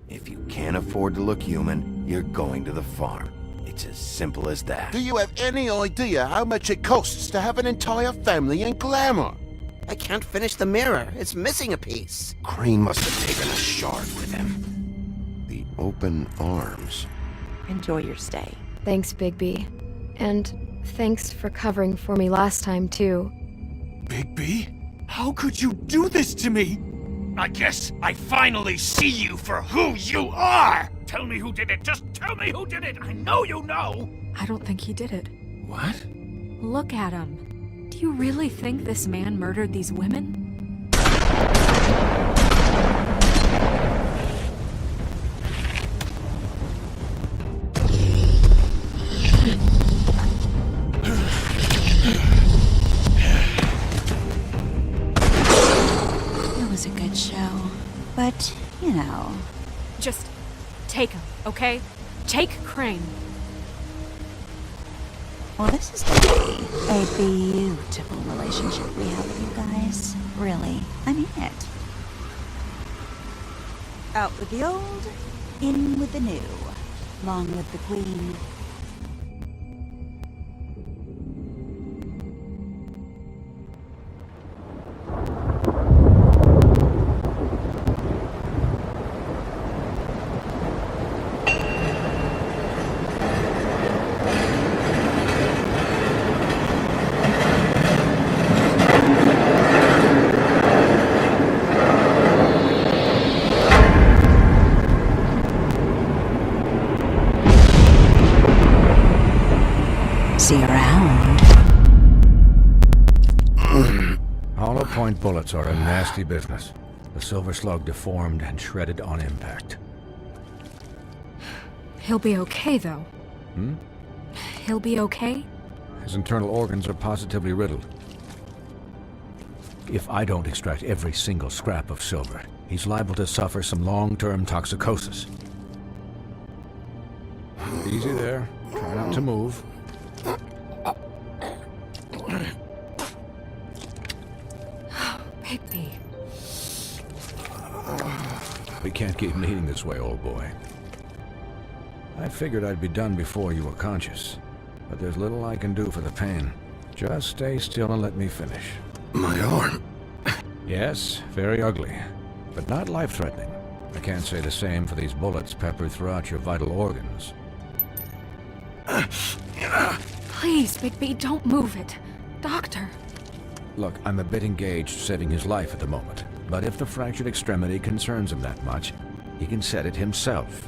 If you can't afford to look human, you're going to the farm. It's as simple as that. Do you have any idea how much it costs to have an entire family in glamour? I can't finish the mirror. It's missing a piece. Crane must have taken a shard with him. The open arms. Enjoy your stay. Thanks, Bigby. And thanks for covering for me last time, too. Bigby? How could you do this to me? I guess I finally see you for who you are! Tell me who did it! Just tell me who did it! I know you know! I don't think he did it. What? Look at him. Do you really think this man murdered these women? It was a good show, but, you know... Just take him, okay? Take Crane. Well, this is going to be a beautiful relationship we have with you guys. Really. I mean it. Out with the old, in with the new. Long live the Queen. See you around. Hollow point bullets are a nasty business. The Silver Slug deformed and shredded on impact. He'll be okay, though. Hmm? He'll be okay? His internal organs are positively riddled. If I don't extract every single scrap of silver, he's liable to suffer some long-term toxicosis. Easy there. Try not to move. Bigby. We can't keep bleeding this way, old boy. I figured I'd be done before you were conscious, but there's little I can do for the pain. Just stay still and let me finish. My arm. Yes, very ugly, but not life-threatening. I can't say the same for these bullets peppered throughout your vital organs. Please, Bigby, don't move it. Doctor. Look, I'm a bit engaged saving his life at the moment, but if the fractured extremity concerns him that much, he can set it himself.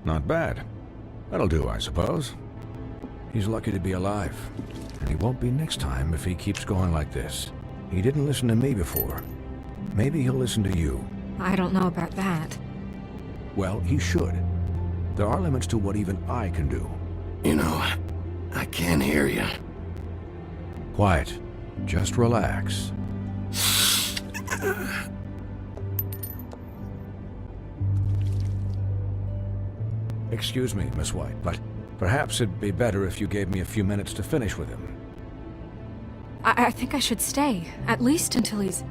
Not bad. That'll do, I suppose. He's lucky to be alive. And he won't be next time if he keeps going like this. He didn't listen to me before. Maybe he'll listen to you. I don't know about that. Well, he should. There are limits to what even I can do. You know, I can't hear you. Quiet. Just relax. Excuse me, Miss White, but perhaps it'd be better if you gave me a few minutes to finish with him. I think I should stay, at least until he's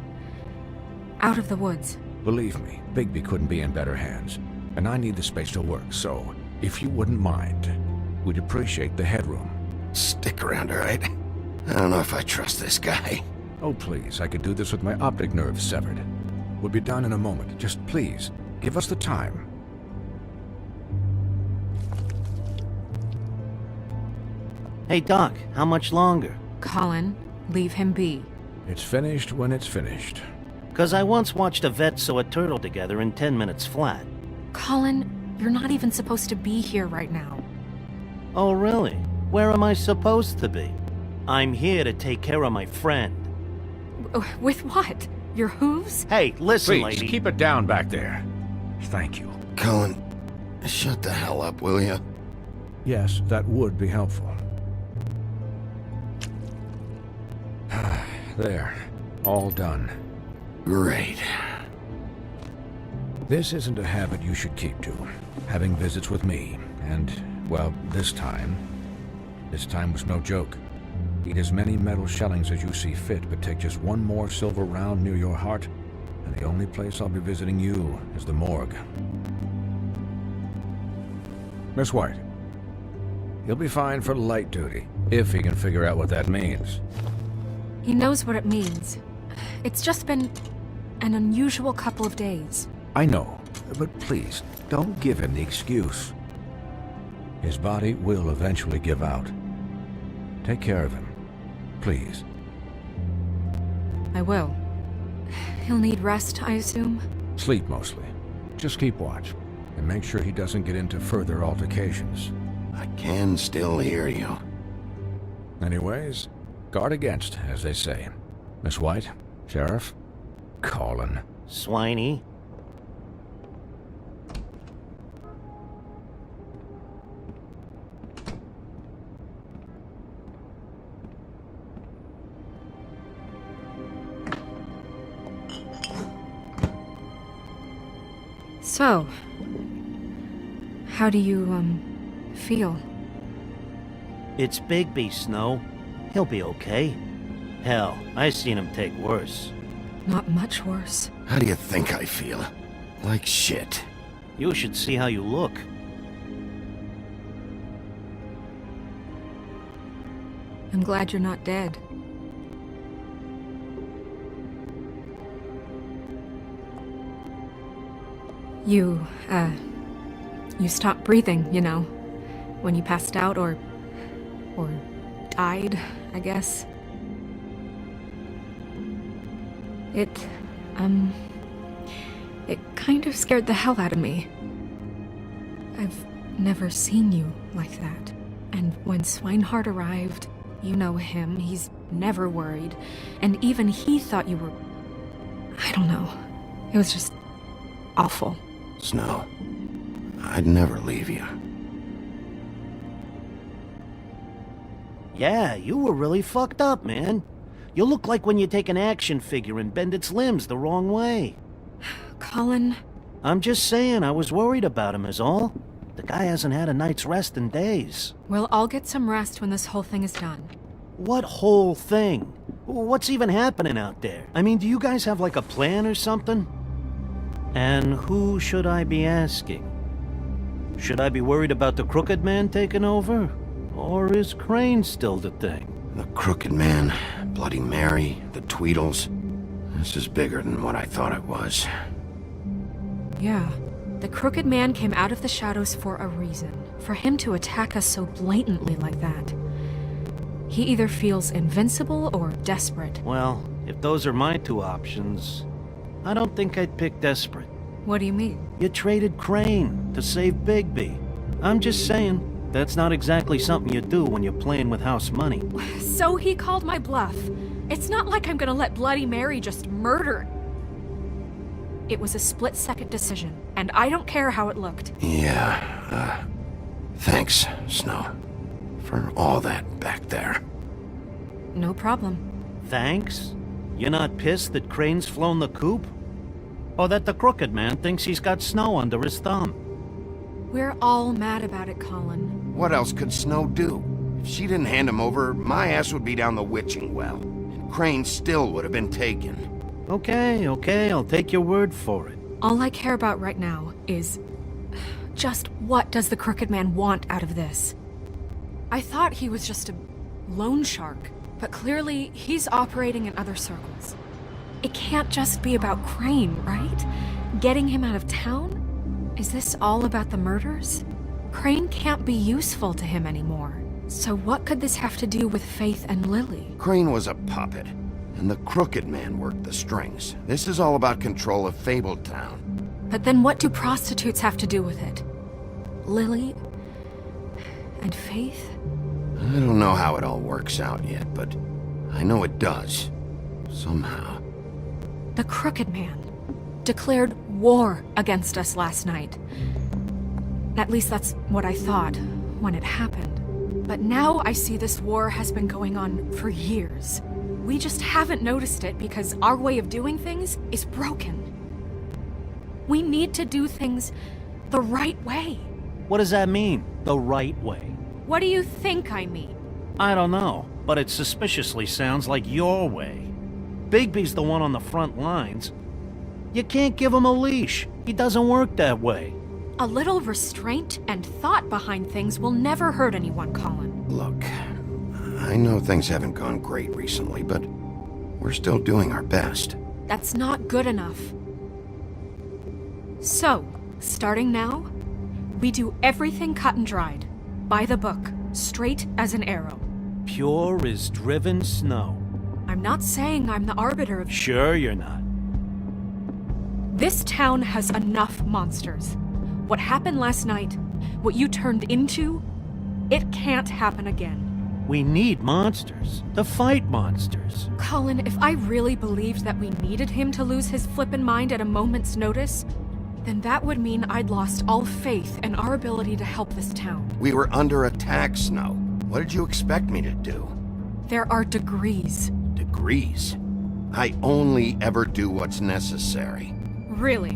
out of the woods. Believe me, Bigby couldn't be in better hands, and I need the space to work, so if you wouldn't mind, we'd appreciate the headroom. Stick around, all right? I don't know if I trust this guy. Oh, please, I could do this with my optic nerve severed. We'll be done in a moment. Just please, give us the time. Hey, Doc, how much longer? Colin, leave him be. It's finished when it's finished. 'Cause I once watched a vet sew a turtle together in 10 minutes flat. Colin, you're not even supposed to be here right now. Oh, really? Where am I supposed to be? I'm here to take care of my friend. With what? Your hooves? Hey, listen, Please, lady. keep it down back there. Thank you. Colin, shut the hell up, will you? Yes, that would be helpful. There. All done. Great. This isn't a habit you should keep to. Having visits with me. And, well, this time was no joke. Eat as many metal shellings as you see fit, but take just one more silver round near your heart, and the only place I'll be visiting you is the morgue. Miss White, he'll be fine for light duty, if he can figure out what that means. He knows what it means. It's just been an unusual couple of days. I know, but please, don't give him the excuse. His body will eventually give out. Take care of him, please. I will. He'll need rest, I assume? Sleep mostly. Just keep watch, and make sure he doesn't get into further altercations. I can still hear you. Anyways, guard against, as they say. Miss White, Sheriff, Colin. Swiney. So, how do you, feel? It's Bigby, Snow. He'll be okay. Hell, I seen him take worse. Not much worse. How do you think I feel? Like shit. You should see how you look. I'm glad you're not dead. You stopped breathing, you know, when you passed out or died, I guess. It kind of scared the hell out of me. I've never seen you like that. And when Swinehart arrived, you know him, he's never worried. And even he thought you were... I don't know. It was just awful. Snow, I'd never leave you. Yeah, you were really fucked up, man. You look like when you take an action figure and bend its limbs the wrong way. Colin... I'm just saying, I was worried about him is all. The guy hasn't had a night's rest in days. We'll all get some rest when this whole thing is done. What whole thing? What's even happening out there? I mean, do you guys have like a plan or something? And who should I be asking? Should I be worried about the Crooked Man taking over? Or is Crane still the thing? The Crooked Man, Bloody Mary, the Tweedles. This is bigger than what I thought it was. Yeah. The Crooked Man came out of the shadows for a reason. For him to attack us so blatantly like that. He either feels invincible or desperate. Well, if those are my two options, I don't think I'd pick desperate. What do you mean? You traded Crane to save Bigby. I'm just saying, that's not exactly something you do when you're playing with house money. So he called my bluff. It's not like I'm gonna let Bloody Mary just murder. It was a split-second decision, and I don't care how it looked. Yeah, thanks, Snow, for all that back there. No problem. Thanks? You're not pissed that Crane's flown the coop? Or that the Crooked Man thinks he's got Snow under his thumb? We're all mad about it, Colin. What else could Snow do? If she didn't hand him over, my ass would be down the witching well. And Crane still would have been taken. Okay, I'll take your word for it. All I care about right now is... just what does the Crooked Man want out of this? I thought he was just a loan shark, but clearly he's operating in other circles. It can't just be about Crane, right? Getting him out of town? Is this all about the murders? Crane can't be useful to him anymore. So what could this have to do with Faith and Lily? Crane was a puppet, and the Crooked Man worked the strings. This is all about control of Fabletown. But then what do prostitutes have to do with it? Lily? And Faith? I don't know how it all works out yet, but I know it does. Somehow. The Crooked Man declared war against us last night. At least that's what I thought when it happened. But now I see this war has been going on for years. We just haven't noticed it because our way of doing things is broken. We need to do things the right way. What does that mean, the right way? What do you think I mean? I don't know, but it suspiciously sounds like your way. Bigby's the one on the front lines. You can't give him a leash. He doesn't work that way. A little restraint and thought behind things will never hurt anyone, Colin. Look, I know things haven't gone great recently, but we're still doing our best. That's not good enough. So, starting now, we do everything cut and dried. By the book, straight as an arrow. Pure as driven snow. I'm not saying I'm the arbiter of... Sure you're not. This town has enough monsters. What happened last night, what you turned into, it can't happen again. We need monsters. To fight monsters. Colin, if I really believed that we needed him to lose his flippin' mind at a moment's notice, then that would mean I'd lost all faith in our ability to help this town. We were under attack, Snow. What did you expect me to do? There are degrees. Degrees? I only ever do what's necessary. Really?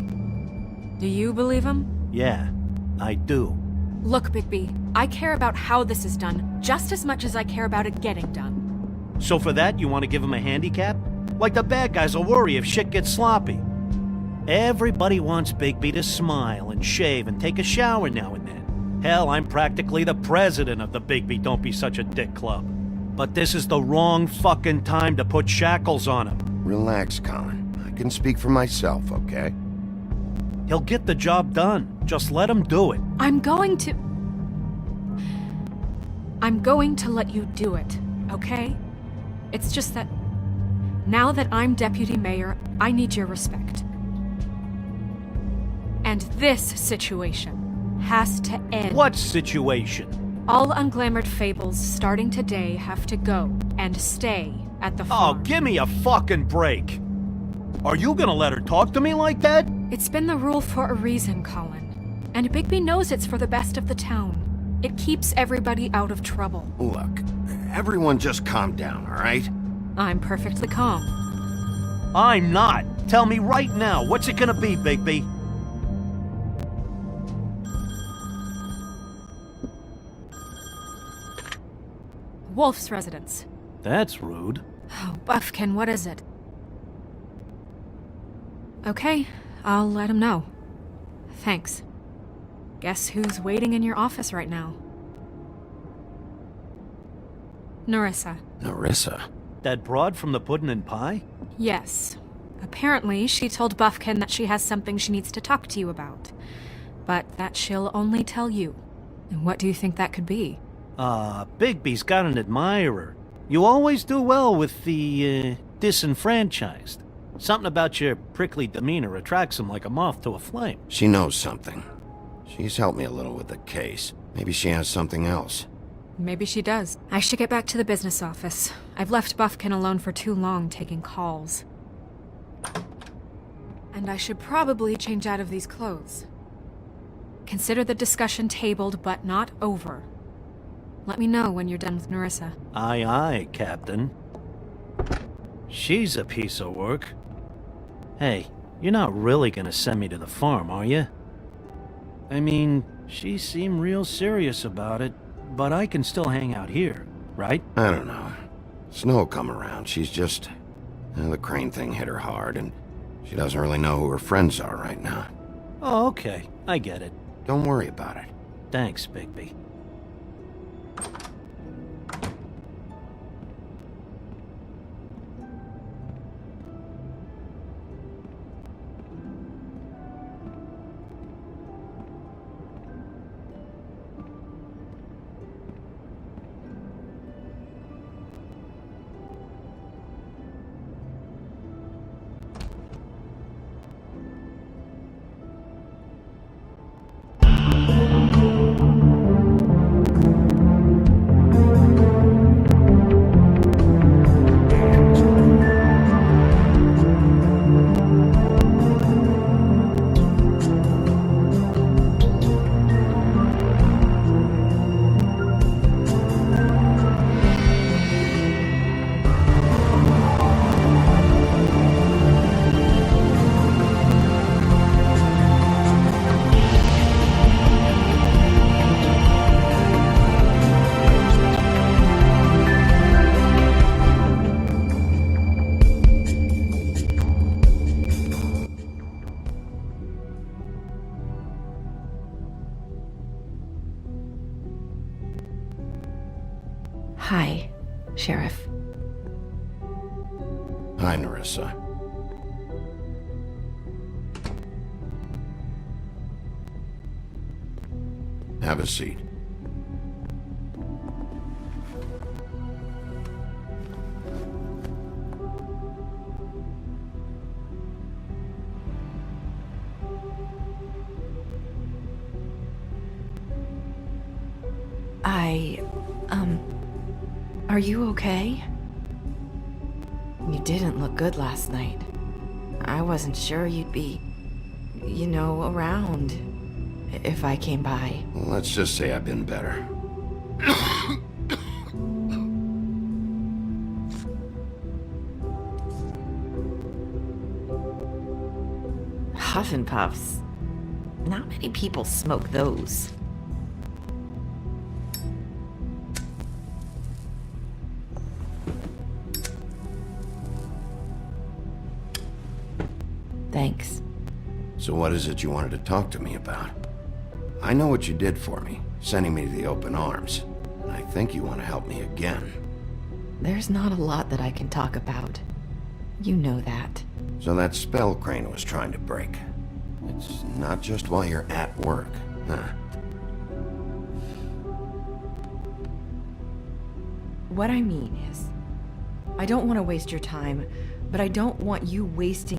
Do you believe him? Yeah, I do. Look, Bigby, I care about how this is done just as much as I care about it getting done. So for that, you want to give him a handicap? Like the bad guys will worry if shit gets sloppy. Everybody wants Bigby to smile and shave and take a shower now and then. Hell, I'm practically the president of the Bigby Don't Be Such a Dick Club. But this is the wrong fucking time to put shackles on him. Relax, Colin. I can speak for myself, okay? He'll get the job done. Just let him do it. I'm going to let you do it, okay? It's just that now that I'm deputy mayor, I need your respect. And this situation has to end. What situation? All unglamored fables starting today have to go and stay at the Oh, farm. give me a fucking break. Are you gonna let her talk to me like that? It's been the rule for a reason, Colin. And Bigby knows it's for the best of the town. It keeps everybody out of trouble. Look, everyone just calm down, all right? I'm perfectly calm. I'm not. Tell me right now, what's it gonna be, Bigby? Wolf's residence. That's rude. Oh, Buffkin, what is it? Okay, I'll let him know. Thanks. Guess who's waiting in your office right now? Narissa. Narissa? That broad from the puddin' and pie? Yes. Apparently, she told Buffkin that she has something she needs to talk to you about. But that she'll only tell you. And what do you think that could be? Bigby's got an admirer. You always do well with the, disenfranchised. Something about your prickly demeanor attracts him like a moth to a flame. She knows something. She's helped me a little with the case. Maybe she has something else. Maybe she does. I should get back to the business office. I've left Buffkin alone for too long taking calls. And I should probably change out of these clothes. Consider the discussion tabled, but not over. Let me know when you're done with Narissa. Aye, aye, Captain. She's a piece of work. Hey, you're not really gonna send me to the farm, are you? I mean, she seemed real serious about it, but I can still hang out here, right? I don't know. Snow come around. She's just... the crane thing hit her hard, and she doesn't really know who her friends are right now. Oh, okay. I get it. Don't worry about it. Thanks, Bigby. Hi, Sheriff. Hi, Narissa. Have a seat. Are you okay? You didn't look good last night. I wasn't sure you'd be, around if I came by. Well, let's just say I've been better. Huff and puffs. Not many people smoke those. Thanks. So what is it you wanted to talk to me about? I know what you did for me, sending me to the open arms. And I think you want to help me again. There's not a lot that I can talk about. You know that. So that spell Crane was trying to break. It's not just while you're at work, huh? What I mean is, I don't want to waste your time, but I don't want you wasting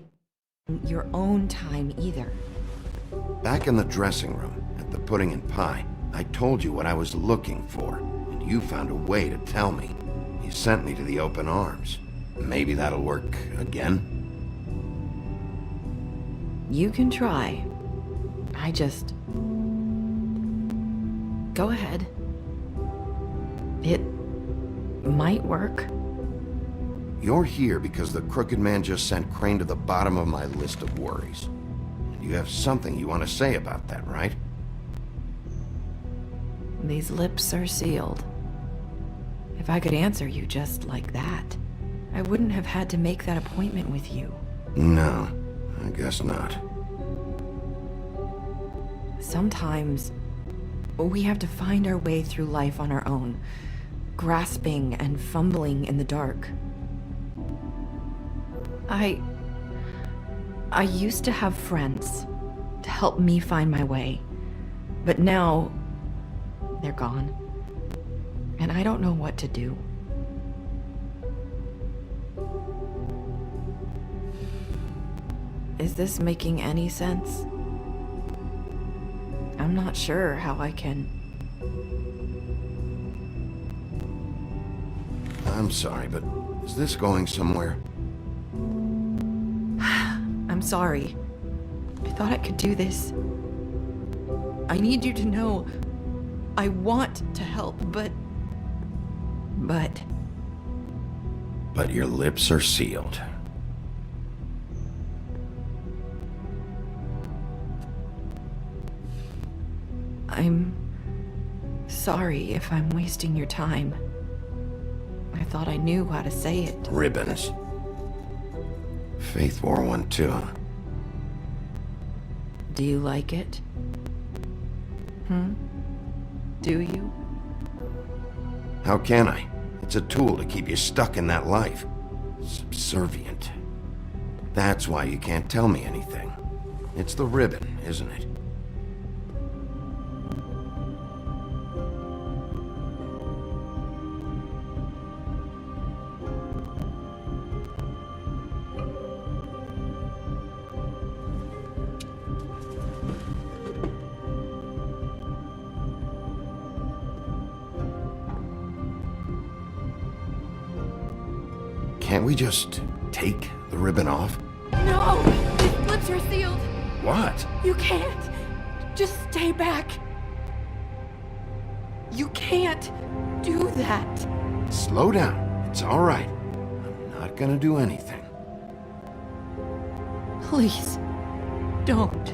your own time either. Back in the dressing room, at the pudding and pie, I told you what I was looking for, and you found a way to tell me. You sent me to the open arms. Maybe that'll work again? You can try. I just... Go ahead. It might work. You're here because the Crooked Man just sent Crane to the bottom of my list of worries. And you have something you want to say about that, right? These lips are sealed. If I could answer you just like that, I wouldn't have had to make that appointment with you. No, I guess not. Sometimes we have to find our way through life on our own, grasping and fumbling in the dark. I used to have friends to help me find my way, but now they're gone, and I don't know what to do. Is this making any sense? I'm not sure how I can... I'm sorry, but is this going somewhere? I'm sorry. I thought I could do this. I need you to know I want to help, but... But your lips are sealed. I'm sorry if I'm wasting your time. I thought I knew how to say it. Ribbons. Faith wore one too, huh? Do you like it? Do you? How can I? It's a tool to keep you stuck in that life. Subservient. That's why you can't tell me anything. It's the ribbon, isn't it? Can't we just take the ribbon off? No! His lips are sealed! What? You can't! Just stay back! You can't do that! Slow down. It's all right. I'm not gonna do anything. Please, don't.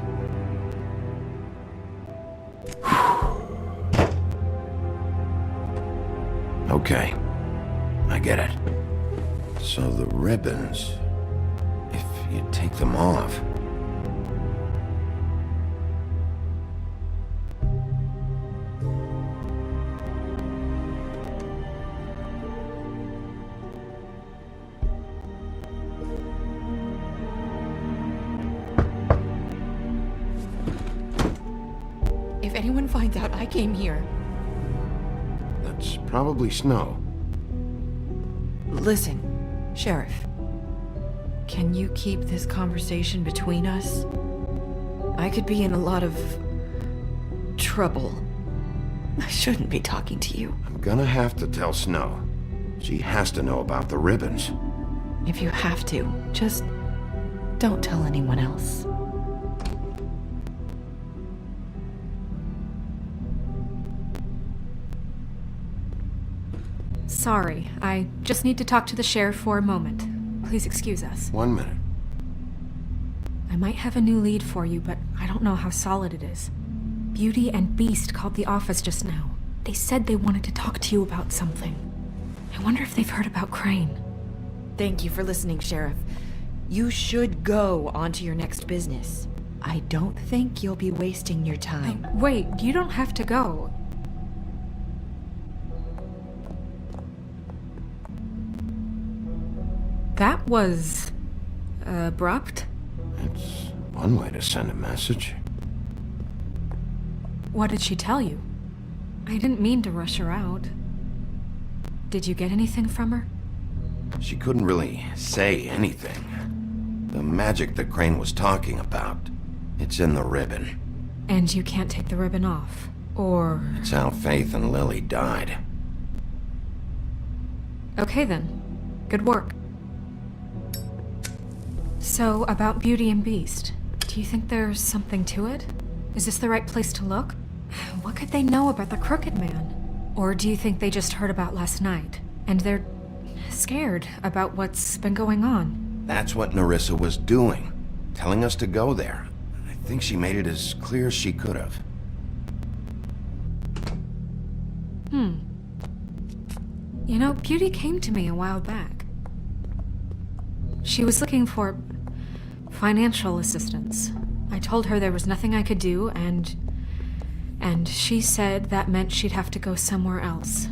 Okay. I get it. So the ribbons, if you take them off... If anyone finds out I came here... That's probably Snow. Listen, Sheriff. Can you keep this conversation between us? I could be in a lot of... trouble. I shouldn't be talking to you. I'm gonna have to tell Snow. She has to know about the ribbons. If you have to, just don't tell anyone else. Sorry, I just need to talk to the sheriff for a moment. Please excuse us. 1 minute. I might have a new lead for you, but I don't know how solid it is. Beauty and Beast called the office just now. They said they wanted to talk to you about something. I wonder if they've heard about Crane. Thank you for listening, Sheriff. You should go on to your next business. I don't think you'll be wasting your time. Wait, you don't have to go. That was... abrupt? It's one way to send a message. What did she tell you? I didn't mean to rush her out. Did you get anything from her? She couldn't really say anything. The magic that Crane was talking about, it's in the ribbon. And you can't take the ribbon off, or... It's how Faith and Lily died. Okay then. Good work. So, about Beauty and Beast, do you think there's something to it? Is this the right place to look? What could they know about the Crooked Man? Or do you think they just heard about last night, and they're scared about what's been going on? That's what Nerissa was doing, telling us to go there. I think she made it as clear as she could have. You know, Beauty came to me a while back. She was looking for financial assistance. I told her there was nothing I could do, and she said that meant she'd have to go somewhere else.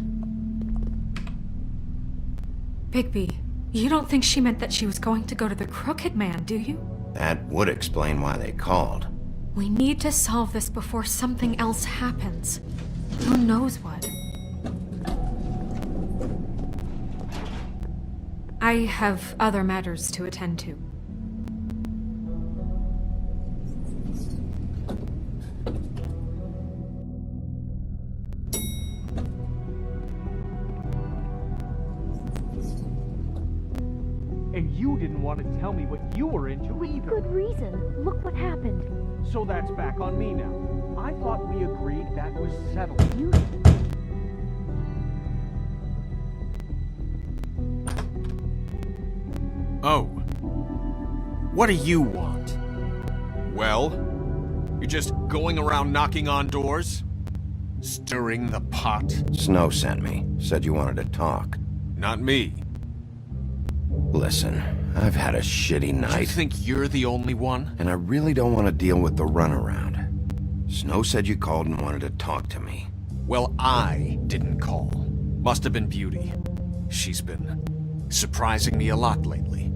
Bigby, you don't think she meant that she was going to go to the Crooked Man, do you? That would explain why they called. We need to solve this before something else happens. Who knows what? I have other matters to attend to. And you didn't want to tell me what you were into either. Good reason. Look what happened. So that's back on me now. I thought we agreed that was settled. You... Oh. What do you want? Well, you're just going around knocking on doors? Stirring the pot? Snow sent me. Said you wanted to talk. Not me. Listen, I've had a shitty Do you night, think you're the only one? and I really don't want to deal with the runaround. Snow said you called and wanted to talk to me. Well, I didn't call. Must have been Beauty. She's been surprising me a lot lately.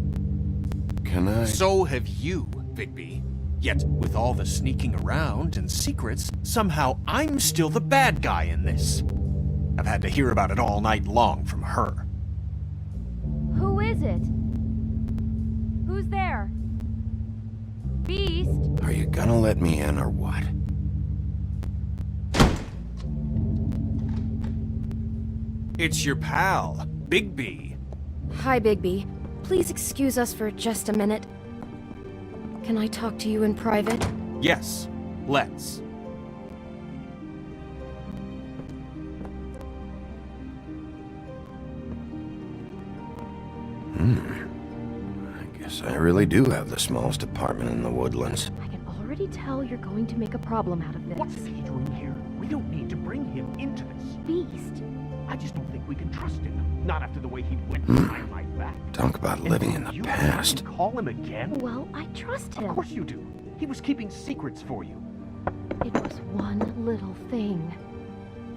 Can I? So have you, Bigby. Yet, with all the sneaking around and secrets, somehow I'm still the bad guy in this. I've had to hear about it all night long from her. Who is it? Who's there? Beast? Are you gonna let me in or what? It's your pal, Bigby. Hi, Bigby. Please excuse us for just a minute. Can I talk to you in private? Yes, let's. I guess I really do have the smallest apartment in the woodlands. I can already tell you're going to make a problem out of this. What's he doing here? We don't need to bring him into this. Beast? I just don't think we can trust him. Not after the way he went behind my back. Talk about living in the You past. call him again? Well, I trust him. Of course you do. He was keeping secrets for you. It was one little thing.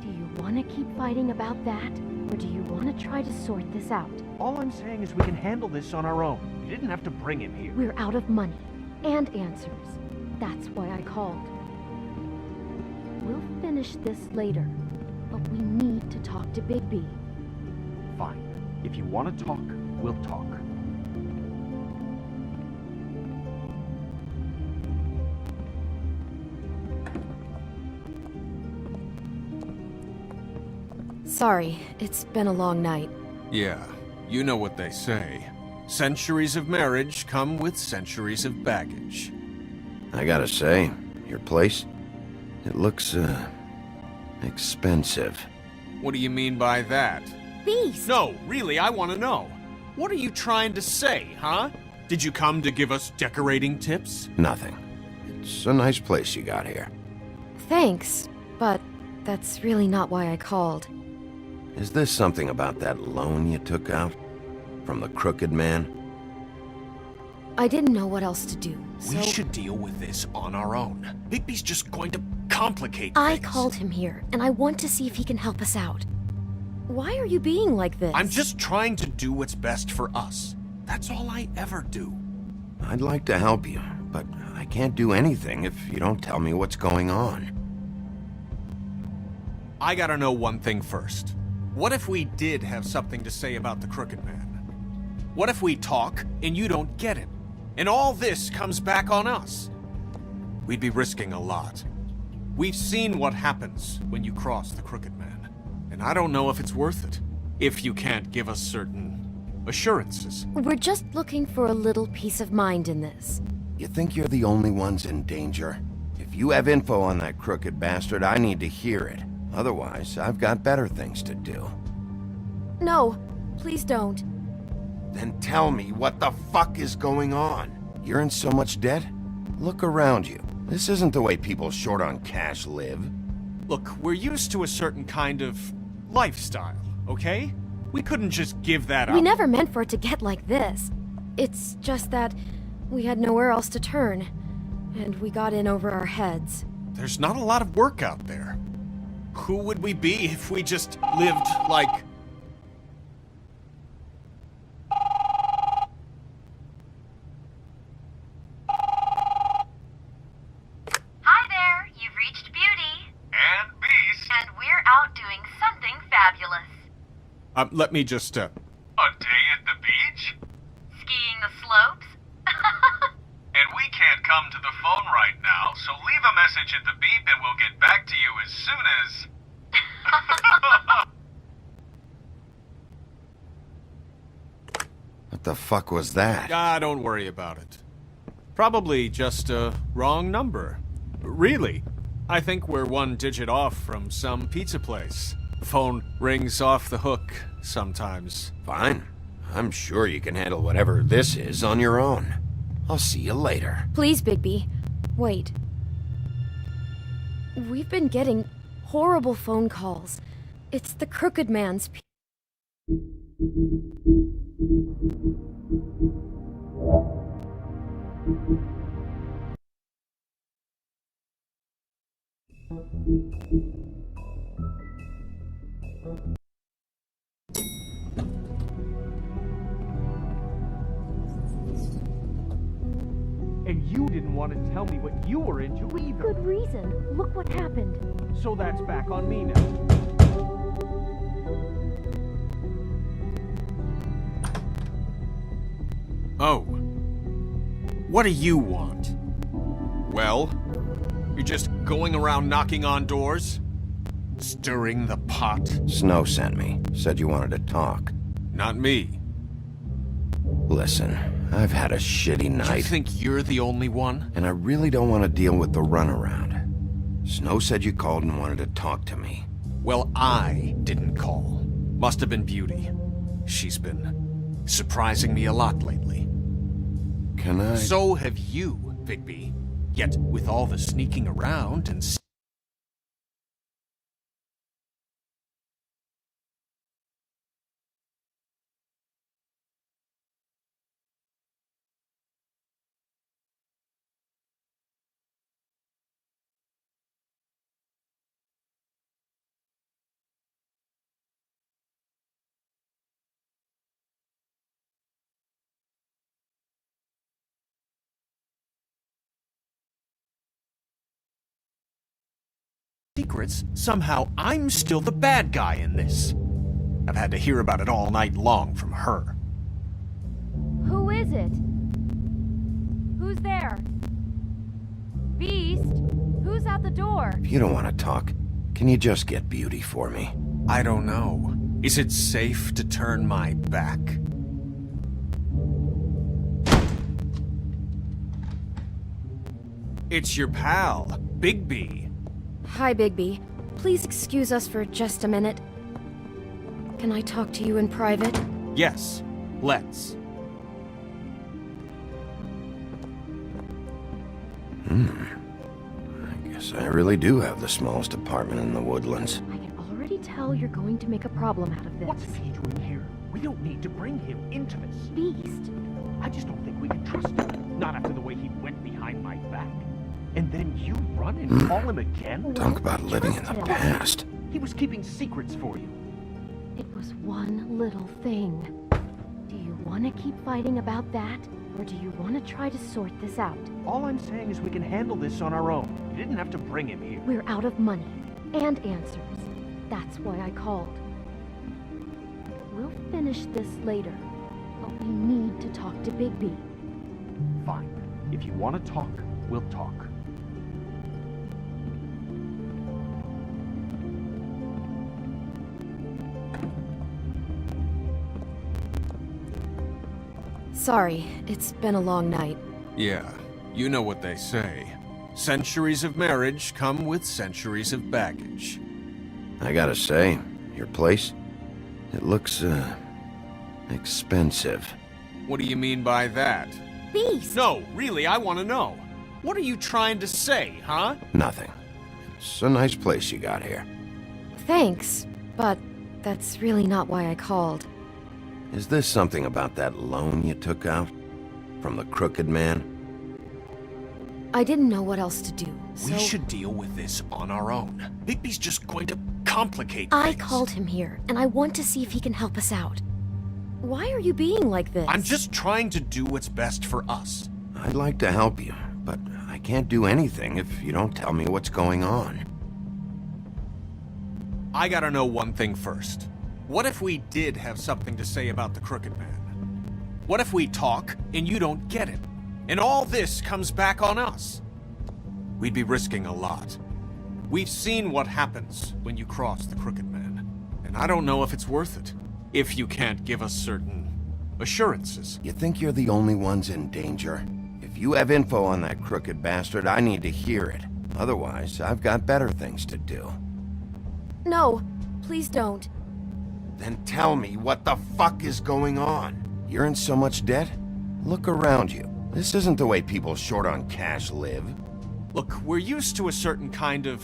Do you want to keep fighting about that? Or do you want to try to sort this out? All I'm saying is we can handle this on our own. You didn't have to bring him here. We're out of money. And answers. That's why I called. We'll finish this later. But we need to talk to Bigby. Fine. If you want to talk, we'll talk. Sorry, it's been a long night. Yeah, you know what they say. Centuries of marriage come with centuries of baggage. I gotta say, your place, it looks, expensive. What do you mean by that? Beast! No, really, I want to know. What are you trying to say, huh? Did you come to give us decorating tips? Nothing. It's a nice place you got here. Thanks, but that's really not why I called. Is this something about that loan you took out? From the Crooked Man? I didn't know what else to do, so... We should deal with this on our own. Bigby's just going to complicate I things. called him here, and I want to see if he can help us out. Why are you being like this? I'm just trying to do what's best for us. That's all I ever do. I'd like to help you, but I can't do anything if you don't tell me what's going on. I gotta know one thing first. What if we did have something to say about the Crooked Man? What if we talk and you don't get him? And all this comes back on us? We'd be risking a lot. We've seen what happens when you cross the Crooked Man. And I don't know if it's worth it. If you can't give us certain assurances. We're just looking for a little peace of mind in this. You think you're the only ones in danger? If you have info on that crooked bastard, I need to hear it. Otherwise, I've got better things to do. No, please don't. Then tell me what the fuck is going on? You're in so much debt? Look around you. This isn't the way people short on cash live. Look, we're used to a certain kind of lifestyle, okay? We couldn't just give that up. We never meant for it to get like this. It's just that we had nowhere else to turn, and we got in over our heads. There's not a lot of work out there. Who would we be if we just lived like... Hi there, you've reached Beauty. And Beast. And we're out doing something fabulous. Let me just, A day at the beach? Skiing the slopes? And we can't come to the phone right now, so leave a message at the beep and we'll get back to you as soon as... What the fuck was that? don't worry about it. Probably just a wrong number. Really, I think we're one digit off from some pizza place. The phone rings off the hook sometimes. Fine. I'm sure you can handle whatever this is on your own. I'll see you later. Please, Bigby. Wait. We've been getting horrible phone calls. It's the Crooked Man's And you didn't want to tell me what you were into either. Good reason. Look what happened. So that's back on me now. Oh. What do you want? Well, you're just going around knocking on doors? Stirring the pot? Snow sent me. Said you wanted to talk. Not me. Listen, I've had a shitty night. You think you're the only one? And I really don't want to deal with the runaround. Snow said you called and wanted to talk to me. Well, I didn't call. Must have been Beauty. She's been surprising me a lot lately. Can I? So have you, Bigby. Yet, with all the sneaking around and... secrets, somehow I'm still the bad guy in this. I've had to hear about it all night long from her. Who is it? Who's there? Beast? Who's at the door? If you don't want to talk, can you just get Beauty for me? I don't know. Is it safe to turn my back? It's your pal, Bigby. Hi, Bigby. Please excuse us for just a minute. Can I talk to you in private? Yes, let's. I guess I really do have the smallest apartment in the Woodlands. I can already tell you're going to make a problem out of this. What's he doing here? We don't need to bring him into this. Beast? I just don't think we can trust him. Not after the way he went behind my back. And then you run and call him again? Talk about living in the past. He was keeping secrets for you. It was one little thing. Do you want to keep fighting about that? Or do you want to try to sort this out? All I'm saying is we can handle this on our own. You didn't have to bring him here. We're out of money and answers. That's why I called. We'll finish this later, but we need to talk to Bigby. Fine. If you want to talk, we'll talk. Sorry, it's been a long night. Yeah, you know what they say. Centuries of marriage come with centuries of baggage. I gotta say, your place, it looks, expensive. What do you mean by that? Beast! No, really, I want to know. What are you trying to say, huh? Nothing. It's a nice place you got here. Thanks, but that's really not why I called. Is this something about that loan you took out? From the crooked man? I didn't know what else to do, so... We should deal with this on our own. Bigby's just going to complicate I things. called him here, and I want to see if he can help us out. Why are you being like this? I'm just trying to do what's best for us. I'd like to help you, but I can't do anything if you don't tell me what's going on. I gotta know one thing first. What if we did have something to say about the Crooked Man? What if we talk and you don't get it? And all this comes back on us? We'd be risking a lot. We've seen what happens when you cross the Crooked Man, and I don't know if it's worth it, if you can't give us certain assurances. You think you're the only ones in danger? If you have info on that crooked bastard, I need to hear it. Otherwise, I've got better things to do. No, please don't. Then tell me what the fuck is going on? You're in so much debt? Look around you. This isn't the way people short on cash live. Look, we're used to a certain kind of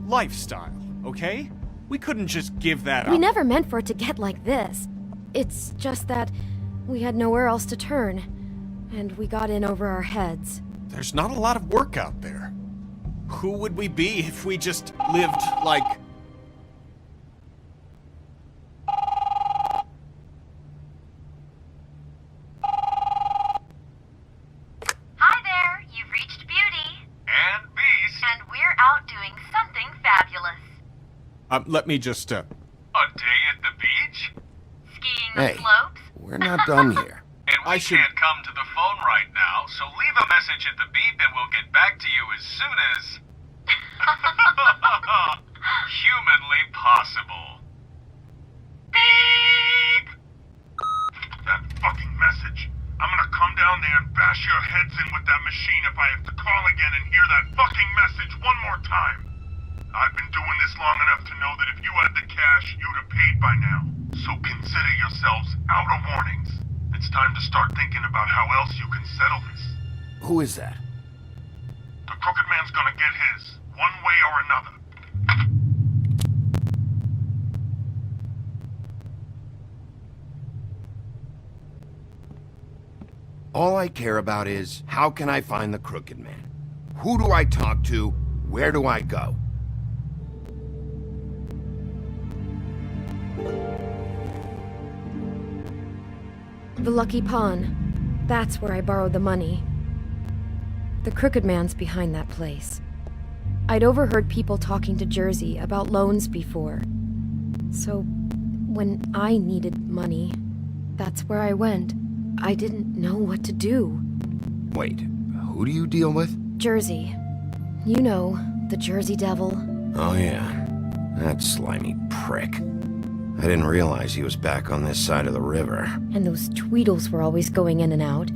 lifestyle, okay? We couldn't just give that up. We never meant for it to get like this. It's just that we had nowhere else to turn, and we got in over our heads. There's not a lot of work out there. Who would we be if we just lived like... Hi there, you've reached Beauty. And Beast. And we're out doing something fabulous. let me just, A day at the beach? Skiing the Hey, slopes? we're not done here. And we can't come to the phone right now, so leave a message at the beep and we'll get back to you as soon as... humanly possible. Beep! That fucking message. I'm gonna come down there and bash your heads in with that machine if I have to call again and hear that fucking message one more time. I've been doing this long enough to know that if you had the cash, you'd have paid by now. So consider yourselves out of warnings. It's time to start thinking about how else you can settle this. Who is that? The Crooked Man's gonna get his, one way or another. All I care about is, how can I find the Crooked Man? Who do I talk to? Where do I go? The Lucky Pawn. That's where I borrowed the money. The Crooked Man's behind that place. I'd overheard people talking to Jersey about loans before. So, when I needed money, that's where I went. I didn't know what to do. Wait, who do you deal with? Jersey. You know, the Jersey Devil. Oh yeah, that slimy prick. I didn't realize he was back on this side of the river. And those Tweedles were always going in and out.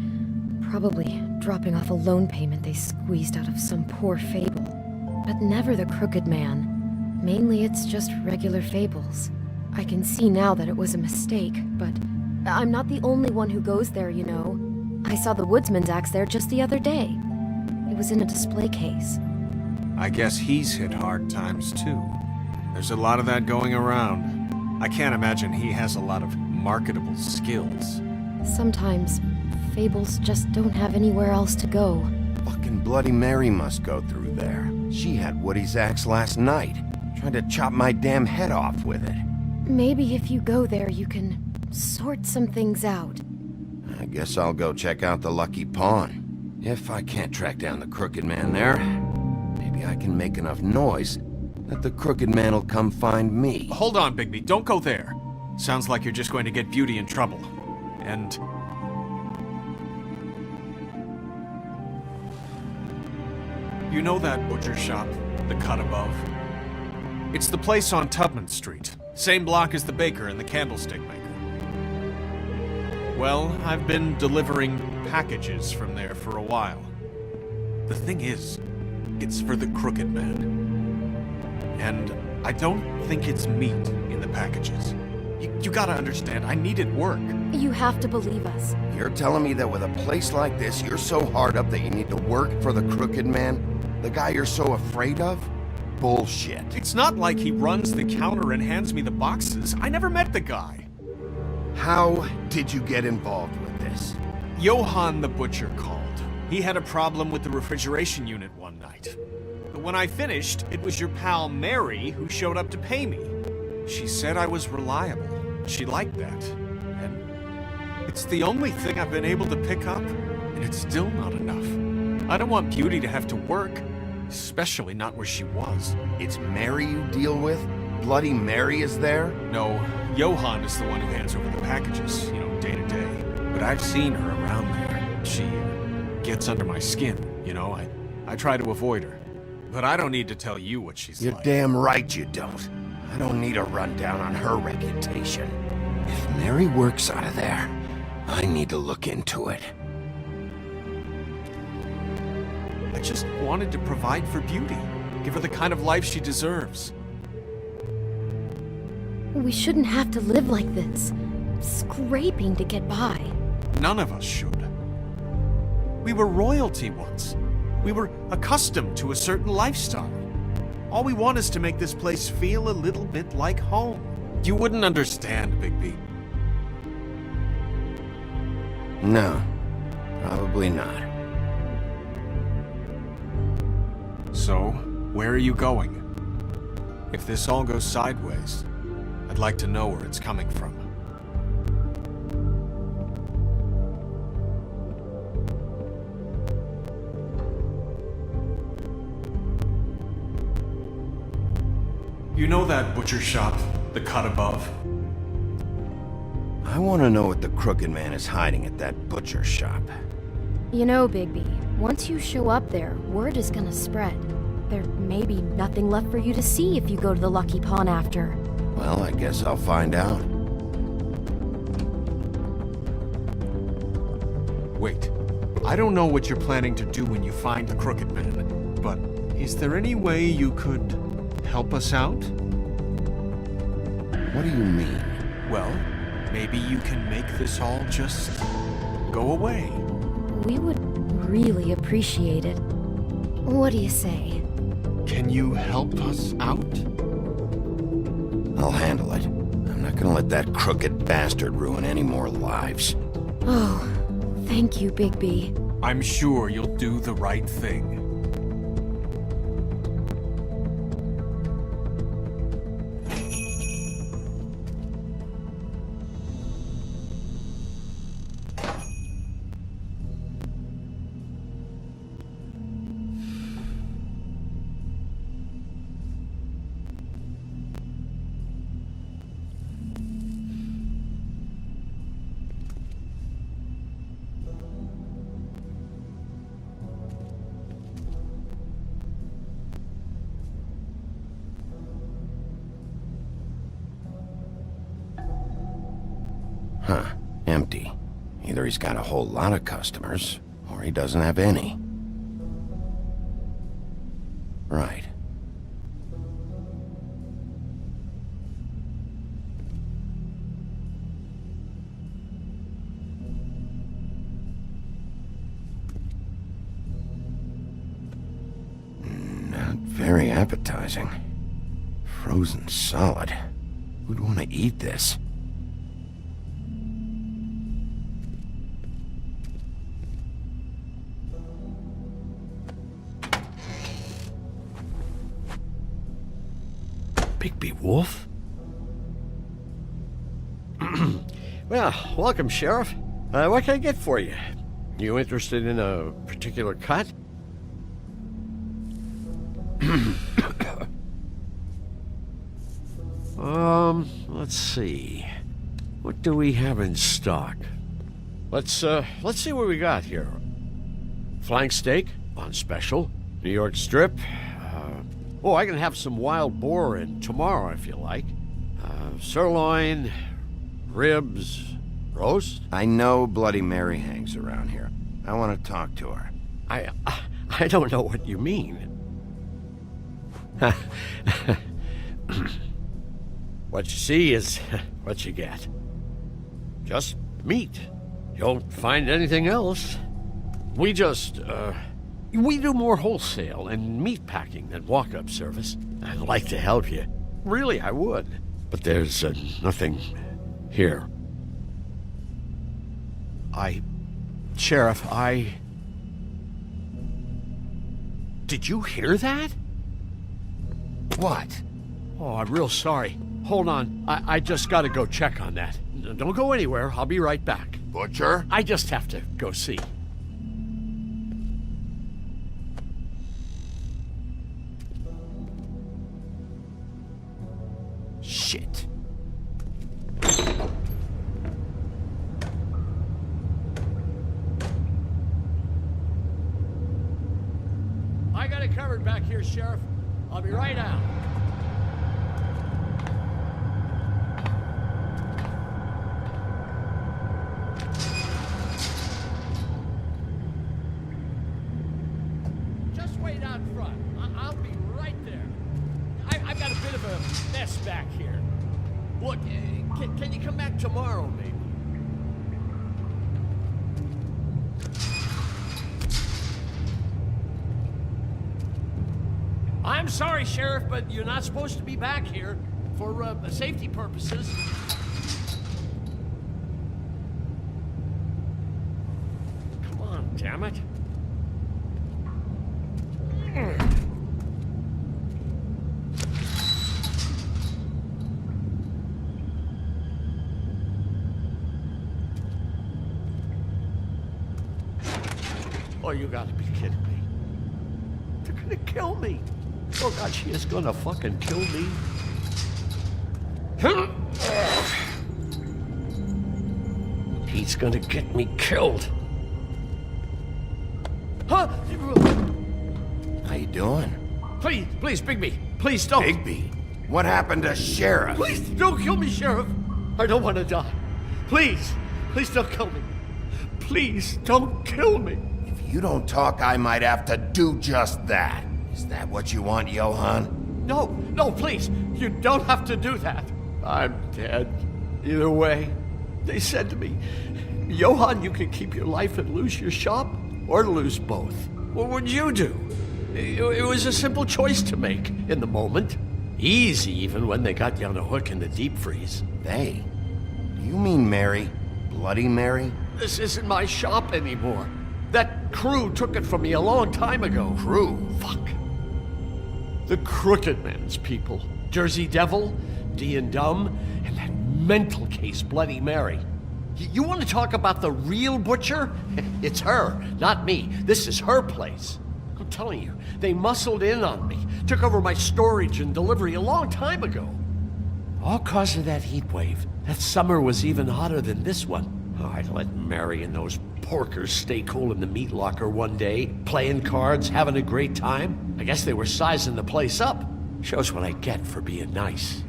Probably dropping off a loan payment they squeezed out of some poor fable. But never the Crooked Man. Mainly it's just regular fables. I can see now that it was a mistake, but I'm not the only one who goes there, you know. I saw the Woodsman's axe there just the other day. It was in a display case. I guess he's hit hard times too. There's a lot of that going around. I can't imagine he has a lot of marketable skills. Sometimes, fables just don't have anywhere else to go. Fucking Bloody Mary must go through there. She had Woody's axe last night. Tried to chop my damn head off with it. Maybe if you go there, you can sort some things out. I guess I'll go check out the Lucky Pawn. If I can't track down the Crooked Man there, maybe I can make enough noise that the Crooked Man will come find me. Hold on, Bigby. Don't go there. Sounds like you're just going to get Beauty in trouble. And... you know that butcher shop, the cut above? It's the place on Tubman Street. Same block as the baker and the candlestick maker. Well, I've been delivering packages from there for a while. The thing is, it's for the Crooked Man. And I don't think it's meat in the packages. You gotta understand, I needed work. You have to believe us. You're telling me that with a place like this, you're so hard up that you need to work for the Crooked Man? The guy you're so afraid of? Bullshit. It's not like he runs the counter and hands me the boxes. I never met the guy. How did you get involved with this? Johann the butcher called. He had a problem with the refrigeration unit one night. But when I finished, it was your pal Mary who showed up to pay me. She said I was reliable. She liked that. And it's the only thing I've been able to pick up, and it's still not enough. I don't want Beauty to have to work, especially not where she was. It's Mary you deal with? Bloody Mary is there? No, Johann is the one who hands over the packages, day to day. But I've seen her around there. She gets under my skin, I try to avoid her. But I don't need to tell you what she's You're like. damn right you don't. I don't need a rundown on her reputation. If Mary works out of there, I need to look into it. I just wanted to provide for Beauty. Give her the kind of life she deserves. We shouldn't have to live like this, scraping to get by. None of us should. We were royalty once. We were accustomed to a certain lifestyle. All we want is to make this place feel a little bit like home. You wouldn't understand, Bigby. No, probably not. So, where are you going? If this all goes sideways, I'd like to know where it's coming from. You know that butcher shop, the cut above? I want to know what the Crooked Man is hiding at that butcher shop. You know, Bigby, once you show up there, word is gonna spread. There may be nothing left for you to see if you go to the Lucky Pawn after. Well, I guess I'll find out. Wait, I don't know what you're planning to do when you find the Crooked Man, but is there any way you could help us out? What do you mean? Well, maybe you can make this all just go away. We would really appreciate it. What do you say? Can you help us out? I'll handle it. I'm not gonna let that crooked bastard ruin any more lives. Oh, thank you, Bigby. I'm sure you'll do the right thing. Huh. Empty. Either he's got a whole lot of customers, or he doesn't have any. Right. Not very appetizing. Frozen solid. Who'd want to eat this? Bigby Wolf? Well, welcome, Sheriff. What can I get for you? You interested in a particular cut? Let's see. What do we have in stock? Let's see what we got here. Flank steak on special. New York strip. I can have some wild boar in tomorrow if you like. Sirloin, ribs, roast. I know Bloody Mary hangs around here. I want to talk to her. I don't know what you mean. What you see is what you get. Just meat. You don't find anything else. We do more wholesale and meat packing than walk-up service. I'd like to help you. Really, I would. But there's nothing here. Sheriff, Did you hear that? What? Oh, I'm real sorry. Hold on. I just gotta go check on that. Don't go anywhere. I'll be right back. Butcher? I just have to go see. Shit. I got it covered back here, Sheriff. I'll be right out. Just wait out front. I'll be right there. I've got a bit of a mess back here. Look, can you come back tomorrow, maybe? I'm sorry, Sheriff, but you're not supposed to be back here for safety purposes. Come on, damn it. Oh, you gotta be kidding me. They're gonna kill me. Oh, God, she is gonna fucking kill me. He's gonna get me killed. Huh? How you doing? Please, Bigby. Please don't. Bigby? What happened to Sheriff? Please don't kill me, Sheriff. I don't want to die. Please don't kill me. Please don't kill me. If you don't talk, I might have to do just that. Is that what you want, Johann? No, please. You don't have to do that. I'm dead. Either way. They said to me, Johann, you can keep your life and lose your shop, or lose both. What would you do? It was a simple choice to make in the moment. Easy, even when they got you on a hook in the deep freeze. They? Do you mean Mary? Bloody Mary? This isn't my shop anymore. That crew took it from me a long time ago. Crew? Fuck. The Crooked Man's people. Jersey Devil, D and Dumb, and that mental case Bloody Mary. You want to talk about the real butcher? It's her, not me. This is her place. I'm telling you, they muscled in on me, took over my storage and delivery a long time ago. All cause of that heat wave. That summer was even hotter than this one. I'd let Mary and those porkers stay cool in the meat locker one day, playing cards, having a great time. I guess they were sizing the place up. Shows what I get for being nice.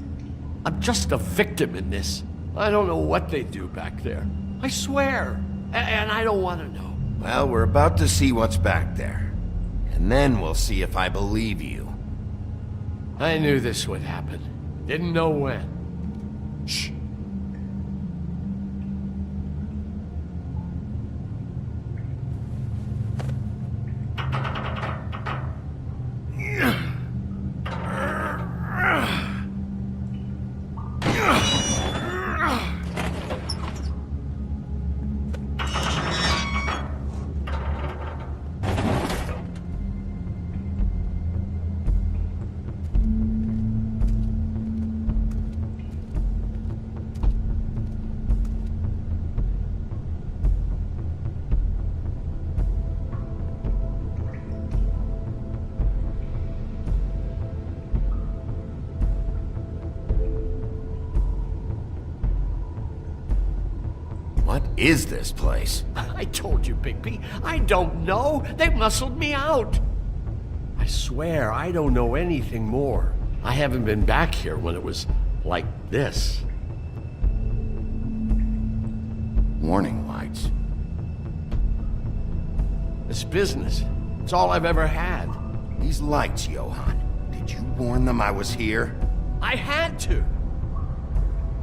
I'm just a victim in this. I don't know what they do back there. I swear. And I don't want to know. Well, we're about to see what's back there. And then we'll see if I believe you. I knew this would happen. Didn't know when. Shh. What is this place? I told you, Bigby. I don't know. They muscled me out. I swear, I don't know anything more. I haven't been back here when it was like this. Warning lights. It's business. It's all I've ever had. These lights, Johann. Did you warn them I was here? I had to.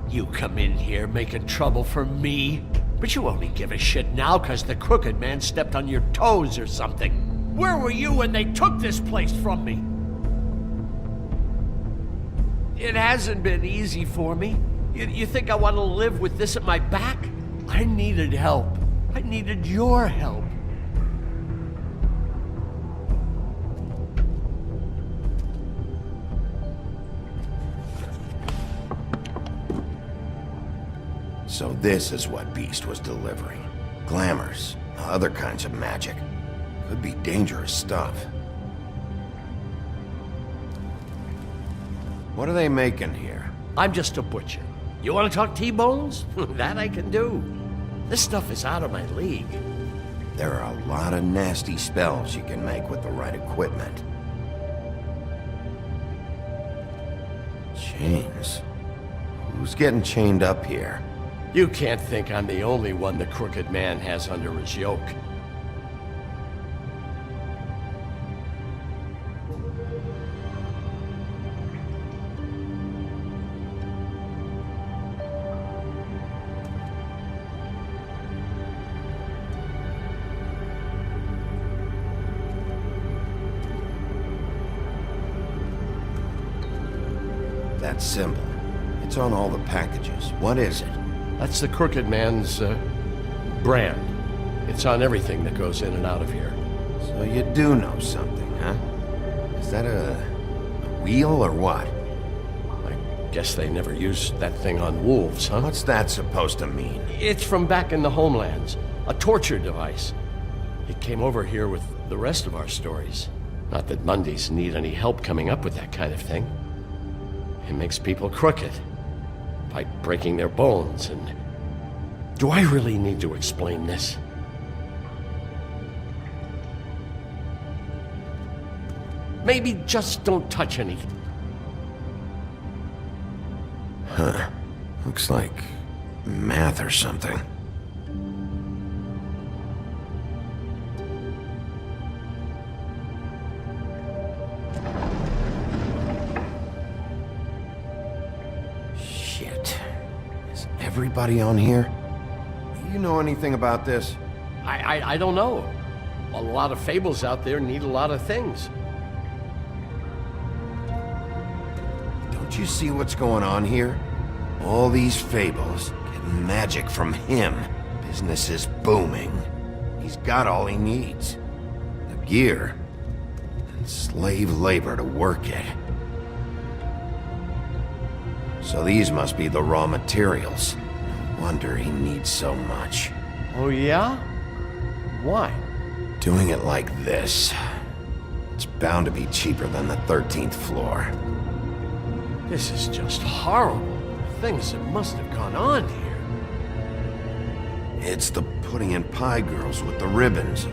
You come in here making trouble for me, but you only give a shit now because the Crooked Man stepped on your toes or something. Where were you when they took this place from me? It hasn't been easy for me. You think I want to live with this at my back? I needed help. I needed your help. So this is what Beast was delivering. Glamours, other kinds of magic. Could be dangerous stuff. What are they making here? I'm just a butcher. You want to talk T-bones? That I can do. This stuff is out of my league. There are a lot of nasty spells you can make with the right equipment. Chains. Who's getting chained up here? You can't think I'm the only one the Crooked Man has under his yoke. That symbol. It's on all the packages. What is it? That's the Crooked Man's, brand. It's on everything that goes in and out of here. So you do know something, huh? Is that a wheel or what? I guess they never used that thing on wolves, huh? What's that supposed to mean? It's from back in the homelands. A torture device. It came over here with the rest of our stories. Not that Mondays need any help coming up with that kind of thing. It makes people crooked. By breaking their bones, and... Do I really need to explain this? Maybe just don't touch any. Huh. Looks like math or something. Everybody on here? You know anything about this? I don't know. A lot of fables out there need a lot of things. Don't you see what's going on here? All these fables getting magic from him. Business is booming. He's got all he needs. The gear and slave labor to work it. So these must be the raw materials. No wonder he needs so much. Oh yeah? Why? Doing it like this. It's bound to be cheaper than the 13th floor. This is just horrible. Things that must have gone on here. It's the pudding and pie girls with the ribbons.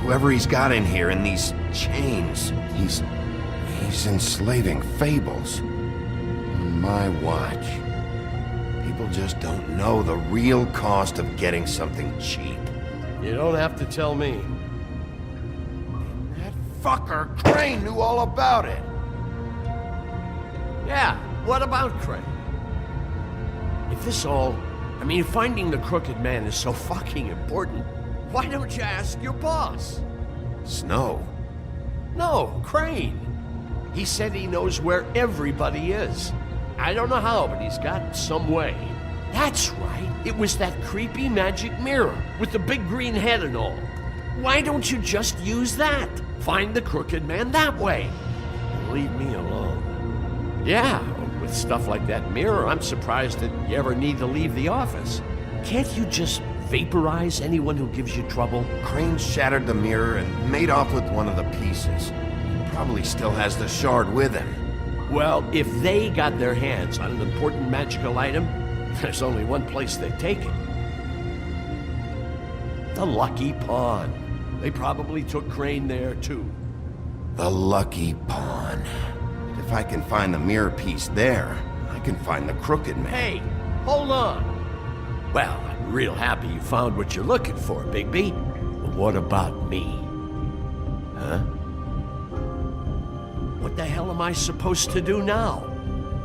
Whoever he's got in here in these chains. He's enslaving fables. On my watch. People just don't know the real cost of getting something cheap. You don't have to tell me. That fucker Crane knew all about it. Yeah, what about Crane? If this all... I mean, finding the Crooked Man is so fucking important, why don't you ask your boss? Snow? No, Crane. He said he knows where everybody is. I don't know how, but he's got some way. That's right. It was that creepy magic mirror with the big green head and all. Why don't you just use that? Find the Crooked Man that way. And leave me alone. Yeah, with stuff like that mirror, I'm surprised that you ever need to leave the office. Can't you just vaporize anyone who gives you trouble? Crane shattered the mirror and made off with one of the pieces. He probably still has the shard with him. Well, if they got their hands on an important magical item, there's only one place they'd take it. The Lucky Pawn. They probably took Crane there, too. The Lucky Pawn. If I can find the mirror piece there, I can find the Crooked Man. Hey, hold on. Well, I'm real happy you found what you're looking for, Bigby. But what about me? Huh? What the hell am I supposed to do now?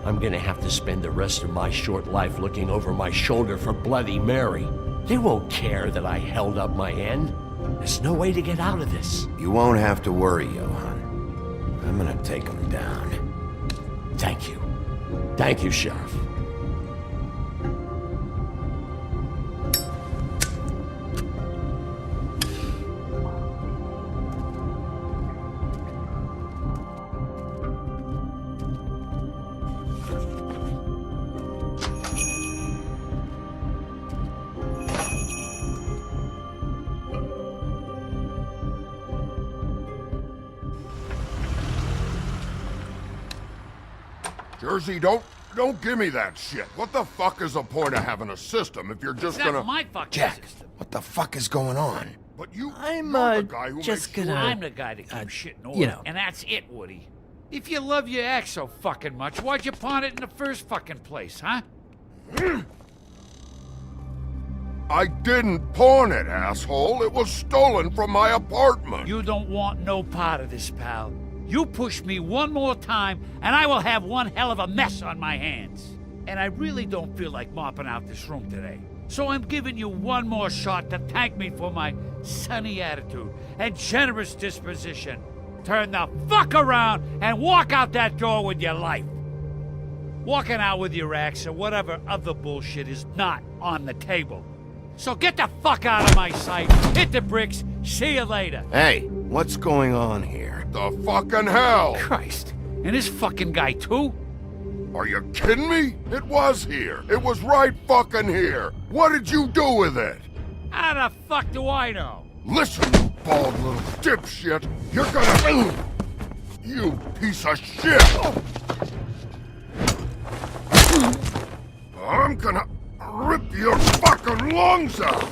I'm gonna have to spend the rest of my short life looking over my shoulder for Bloody Mary. They won't care that I held up my end. There's no way to get out of this. You won't have to worry, Johan. I'm gonna take him down. Thank you. Thank you, Sheriff. Jersey, don't give me that shit. What the fuck is the point of having a system if you're just gonna... my fucking Jack, system. what the fuck is going on? But you're I'm the guy who just makes gonna. sure... I'm the guy that keeps shit in order, you know. and that's it, Woody. If you love your ex so fucking much, why'd you pawn it in the first fucking place, huh? I didn't pawn it, asshole. It was stolen from my apartment. You don't want no part of this, pal. You push me one more time, and I will have one hell of a mess on my hands. And I really don't feel like mopping out this room today. So I'm giving you one more shot to thank me for my sunny attitude and generous disposition. Turn the fuck around and walk out that door with your life. Walking out with your axe or whatever other bullshit is not on the table. So get the fuck out of my sight, hit the bricks, see you later. Hey, what's going on here? The fucking hell! Christ, and this fucking guy too? Are you kidding me? It was here. It was right fucking here. What did you do with it? How the fuck do I know? Listen, you bald little dipshit. You're gonna... You piece of shit! I'm gonna rip your fucking lungs out!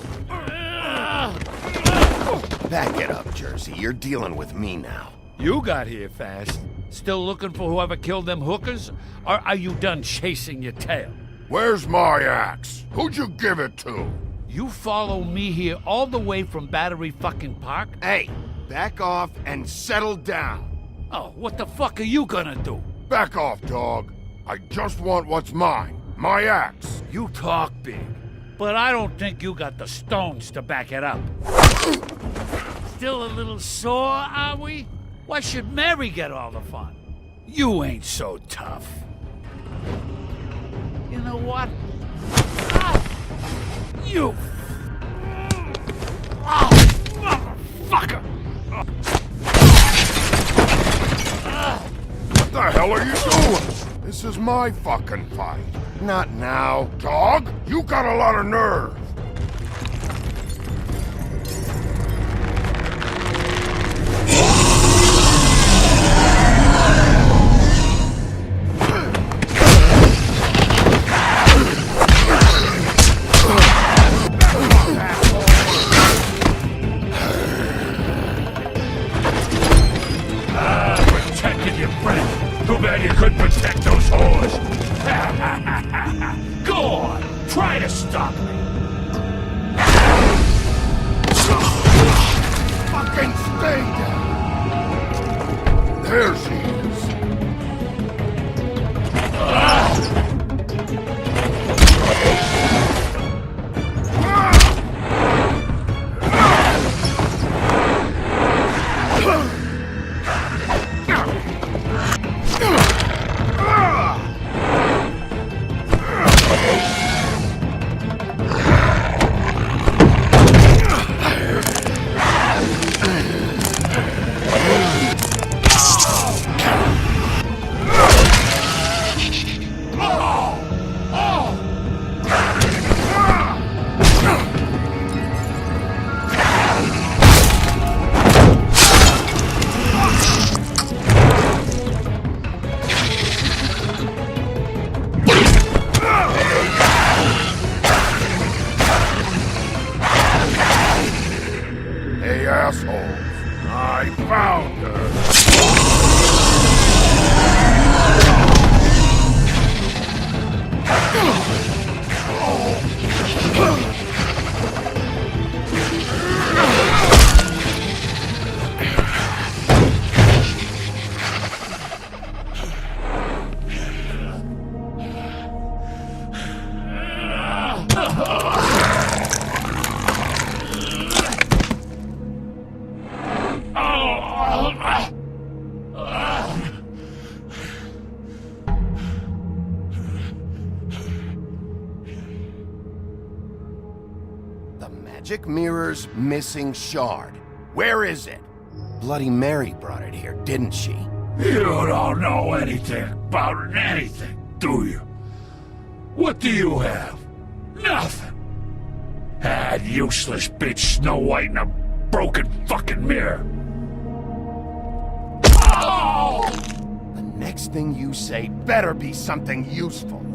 Back it up, Jersey. You're dealing with me now. You got here fast. Still looking for whoever killed them hookers? Or are you done chasing your tail? Where's my axe? Who'd you give it to? You follow me here all the way from Battery fucking Park? Hey, back off and settle down. Oh, what the fuck are you gonna do? Back off, dog. I just want what's mine. My axe. You talk big, but I don't think you got the stones to back it up. Still a little sore, are we? Why should Mary get all the fun? You ain't so tough. You know what? You... motherfucker! What the hell are you doing? This is my fucking fight. Not now. Dog, you got a lot of nerve. Protected your friend. Too bad you couldn't protect those whores. Go on, try to stop me. Fucking stay down. There she is. The magic mirror's missing shard. Where is it? Bloody Mary brought it here, didn't she? You don't know anything about anything, do you? What do you have? Nothing. That useless bitch Snow White in a broken fucking mirror. Oh! The next thing you say better be something useful.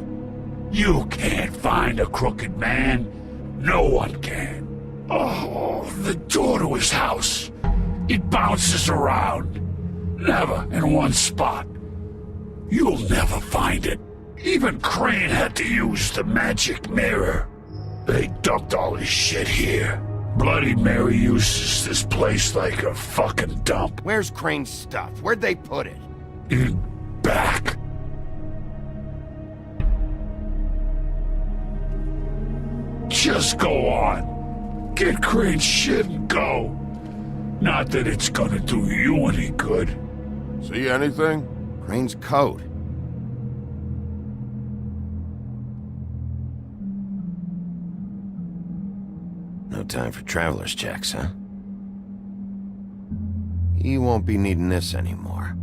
You can't find a crooked man. No one can. Oh, the door to his house. It bounces around. Never in one spot. You'll never find it. Even Crane had to use the magic mirror. They dumped all his shit here. Bloody Mary uses this place like a fucking dump. Where's Crane's stuff? Where'd they put it? In back. Just go on. Get Crane's shit and go. Not that it's gonna do you any good. See anything? Crane's coat. No time for traveler's checks, huh? He won't be needing this anymore.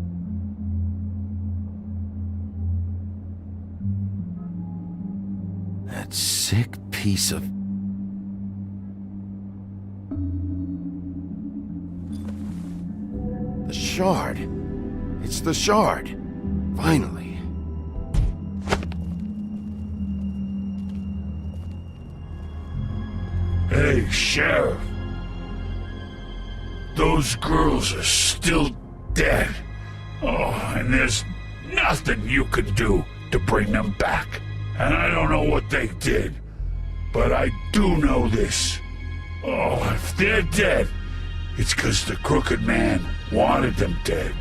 That sick piece of... The shard. It's the shard. Finally. Hey, Sheriff. Those girls are still dead. Oh, and there's nothing you can do to bring them back. And I don't know what they did, but I do know this. Oh, if they're dead, it's 'cause the Crooked Man wanted them dead.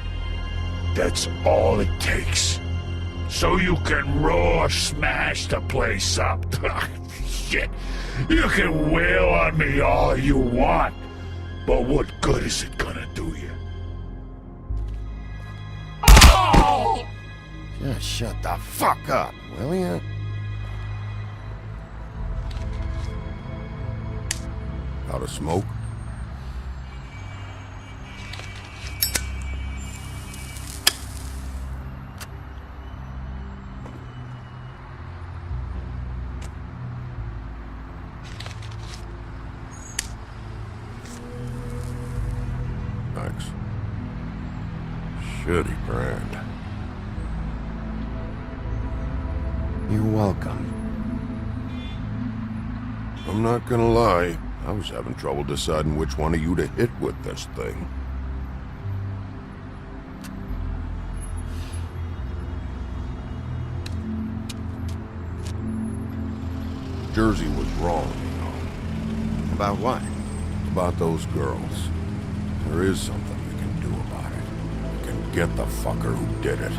That's all it takes. So you can roar smash the place up. Shit. You can wail on me all you want, but what good is it gonna do you? Oh! Just shut the fuck up, will ya? Out of smoke? Thanks. Shitty brand. You're welcome. I'm not gonna lie. I was having trouble deciding which one of you to hit with this thing. Jersey was wrong, you know. About what? About those girls. There is something you can do about it. You can get the fucker who did it.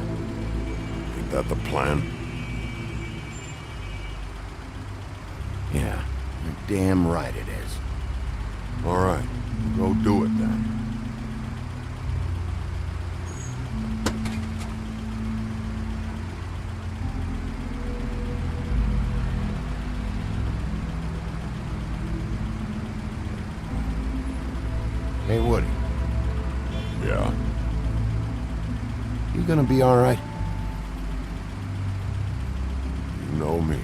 Ain't that the plan? Yeah, you're damn right it is. All right, go do it then. Hey, Woody. Yeah? You gonna be all right? You know me.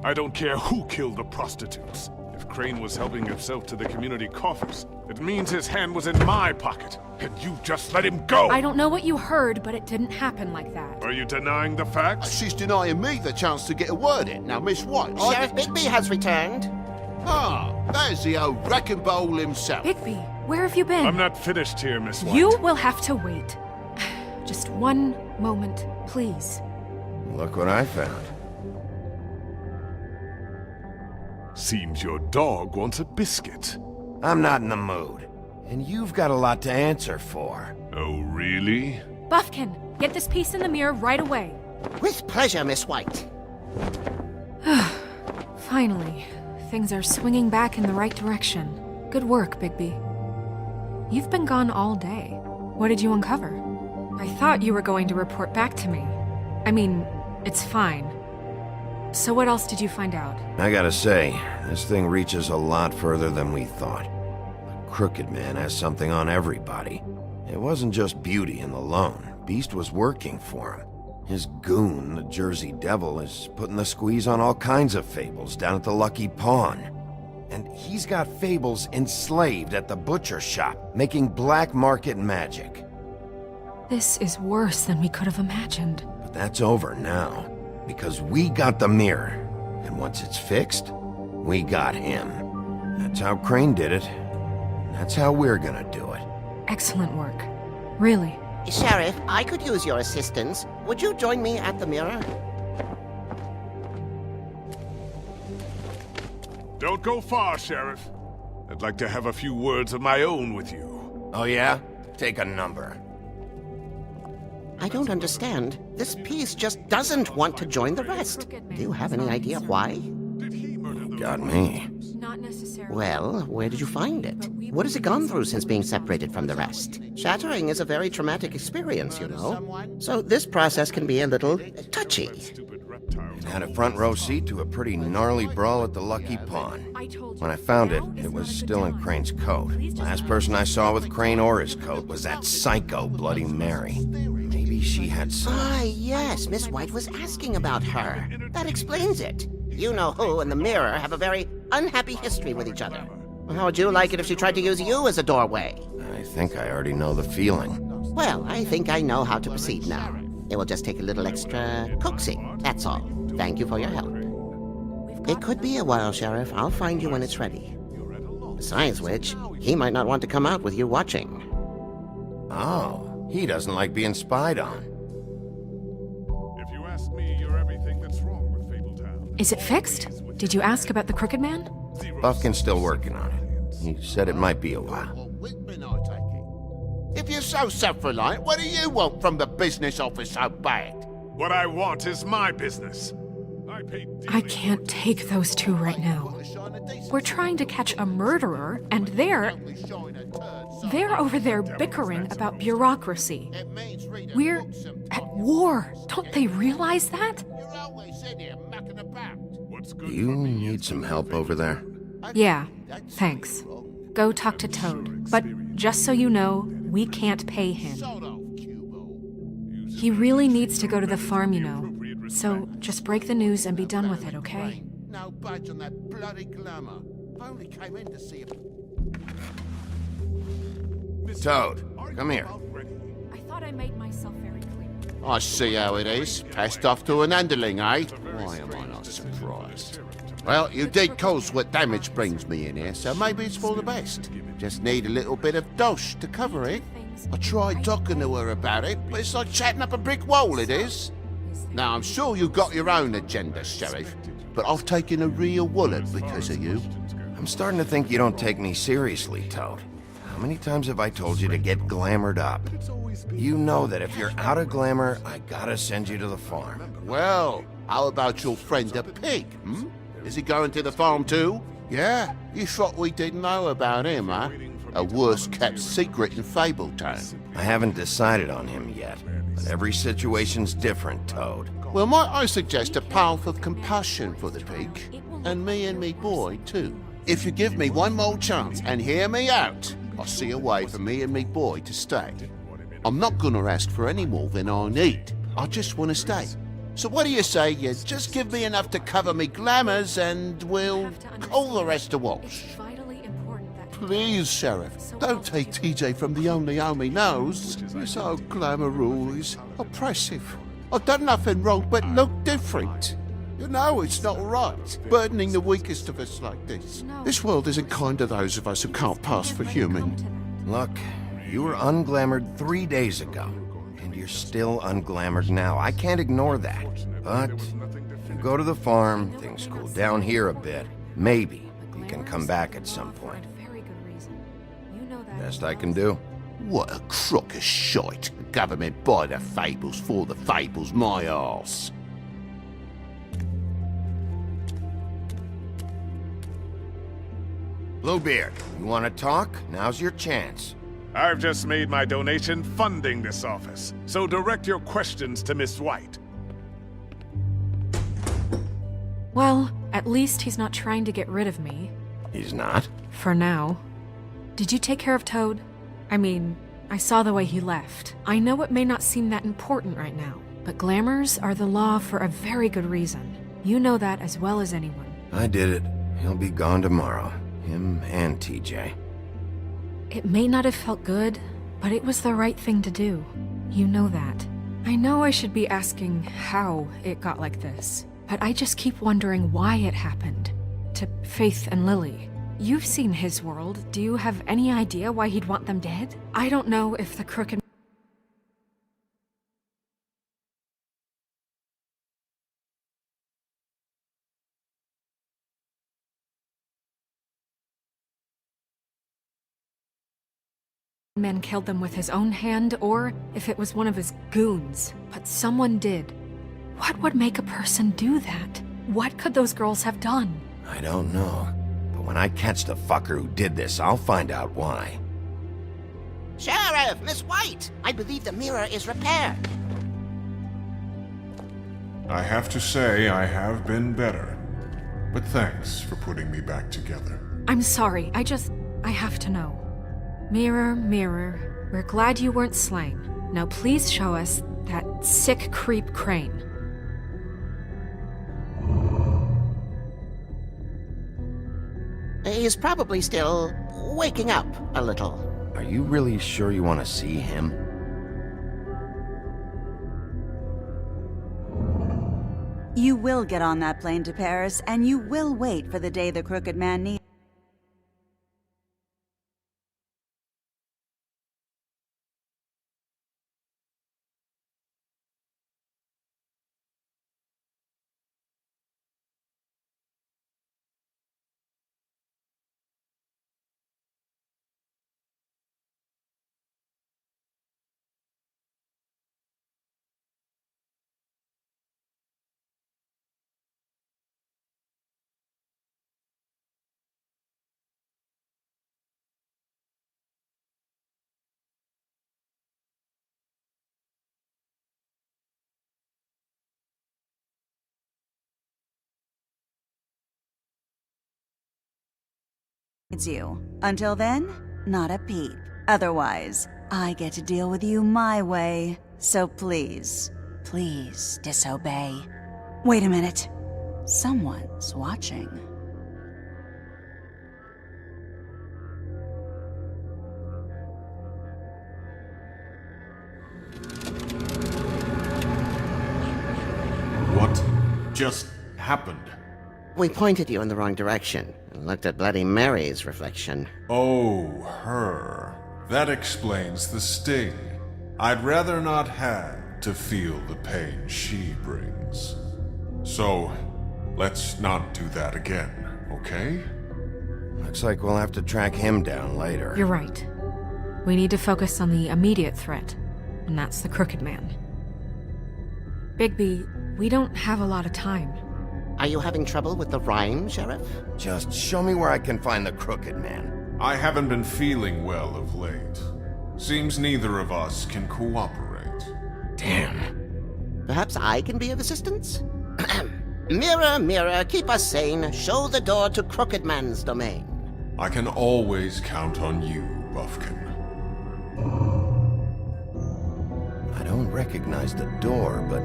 I don't care who killed the prostitutes. If Crane was helping himself to the community coffers, it means his hand was in my pocket, and you just let him go! I don't know what you heard, but it didn't happen like that. Are you denying the facts? She's denying me the chance to get a word in. Now, Miss White... Sheriff Bigby has returned. Ah, there's the old wrecking bowl himself. Bigby, where have you been? I'm not finished here, Miss White. You will have to wait. Just one moment, please. Look what I found. Seems your dog wants a biscuit. I'm not in the mood. And you've got a lot to answer for. Oh, really? Buffkin, get this piece in the mirror right away. With pleasure, Miss White. Finally, things are swinging back in the right direction. Good work, Bigby. You've been gone all day. What did you uncover? I thought you were going to report back to me. I mean, it's fine. So what else did you find out? I gotta say, this thing reaches a lot further than we thought. The Crooked Man has something on everybody. It wasn't just Beauty and the Lone. Beast was working for him. His goon, the Jersey Devil, is putting the squeeze on all kinds of fables down at the Lucky Pawn. And he's got fables enslaved at the butcher shop, making black market magic. This is worse than we could have imagined. But that's over now, because we got the mirror. And once it's fixed, we got him. That's how Crane did it. And that's how we're gonna do it. Excellent work. Really. Sheriff, I could use your assistance. Would you join me at the mirror? Don't go far, Sheriff. I'd like to have a few words of my own with you. Oh yeah? Take a number. I don't understand. This piece just doesn't want to join the rest. Do you have any idea why? Got me. Not necessarily. Well, where did you find it? What has it gone through since being separated from the rest? Shattering is a very traumatic experience, you know. So this process can be a little touchy. It had a front row seat to a pretty gnarly brawl at the Lucky Pawn. When I found it, it was still in Crane's coat. Last person I saw with Crane or his coat was that psycho Bloody Mary. Maybe she had some... Ah, yes, Miss White was asking about her. That explains it. You know who and the mirror have a very unhappy history with each other. How would you like it if she tried to use you as a doorway? I think I already know the feeling. Well, I think I know how to proceed now. It will just take a little extra coaxing, that's all. Thank you for your help. It could be a while, Sheriff. I'll find you when it's ready. Besides which, he might not want to come out with you watching. Oh, he doesn't like being spied on. If you ask me, you're everything that's wrong with Fabletown. Is it fixed? Did you ask about the Crooked Man? Buffkin's still working on it. He said it might be a while. If you're so self-reliant, what do you want from the business office so bad? What I want is my business. I can't take those two right now. We're trying to catch a murderer, and they're over there bickering about bureaucracy. We're at war. Don't they realize that? Do you need some help over there? Yeah, thanks. Go talk to Toad. But just so you know, we can't pay him. He really needs to go to the farm, you know. So just break the news and be done with it, okay? No budge on that bloody glamour. Only came in to see Toad, come here. I thought I made myself very clear. I see how it is. Passed off to an underling, eh? Why am I not surprised? Well, you did cause what damage brings me in here, so maybe it's for the best. Just need a little bit of dosh to cover it. I tried talking to her about it, but it's like chatting up a brick wall, it is. Now, I'm sure you've got your own agenda, Sheriff, but I've taken a real wallet because of you. I'm starting to think you don't take me seriously, Toad. How many times have I told you to get glamored up? You know that if you're out of glamour, I gotta send you to the farm. Well, how about your friend the pig, hmm? Is he going to the farm too? Yeah? You thought we didn't know about him, huh? A worst-kept secret in Fabletown. I haven't decided on him yet, but every situation's different, Toad. Well, might I suggest a path of compassion for the pig? And me boy, too. If you give me one more chance and hear me out, I'll see a way for me and me boy to stay. I'm not gonna ask for any more than I need. I just want to stay. So what do you say you just give me enough to cover me glamours and we'll call the rest a wash? Please, Sheriff, don't take TJ from the only home he knows. This old glamour rule is oppressive. I've done nothing wrong but look different. You know it's not right, burdening the weakest of us like this. This world isn't kind to those of us who can't pass for human. Look, you were unglamored 3 days ago, and you're still unglamored now. I can't ignore that. But if you go to the farm, things cool down here a bit, maybe you can come back at some point. know that. Best I can do. What a crock of shite. Government by the fables, for the fables, my arse. Bluebeard, you want to talk? Now's your chance. I've just made my donation funding this office, so direct your questions to Miss White. Well, at least he's not trying to get rid of me. He's not? For now. Did you take care of Toad? I mean, I saw the way he left. I know it may not seem that important right now, but glamours are the law for a very good reason. You know that as well as anyone. I did it. He'll be gone tomorrow. Him and TJ. It may not have felt good, but it was the right thing to do. You know that. I know I should be asking how it got like this, but I just keep wondering why it happened. To Faith and Lily. You've seen his world. Do you have any idea why he'd want them dead? I don't know if the crooked man killed them with his own hand, or if it was one of his goons. But someone did. What would make a person do that? What could those girls have done? I don't know. But when I catch the fucker who did this, I'll find out why. Sheriff, Miss White! I believe the mirror is repaired. I have to say I have been better. But thanks for putting me back together. I'm sorry, I have to know. Mirror, mirror, we're glad you weren't slain. Now please show us that sick creep Crane. He's probably still waking up a little. Are you really sure you want to see him? You will get on that plane to Paris, and you will wait for the day the Crooked Man needs. You. Until then, not a peep. Otherwise, I get to deal with you my way. So please, please disobey. Wait a minute. Someone's watching. What just happened? We pointed you in the wrong direction and looked at Bloody Mary's reflection. Oh, her. That explains the sting. I'd rather not have to feel the pain she brings. So, let's not do that again, okay? Looks like we'll have to track him down later. You're right. We need to focus on the immediate threat, and that's the Crooked Man. Bigby, we don't have a lot of time. Are you having trouble with the rhyme, Sheriff? Just show me where I can find the Crooked Man. I haven't been feeling well of late. Seems neither of us can cooperate. Damn. Perhaps I can be of assistance? Mirror, mirror, keep us sane. Show the door to Crooked Man's domain. I can always count on you, Buffkin. I don't recognize the door, but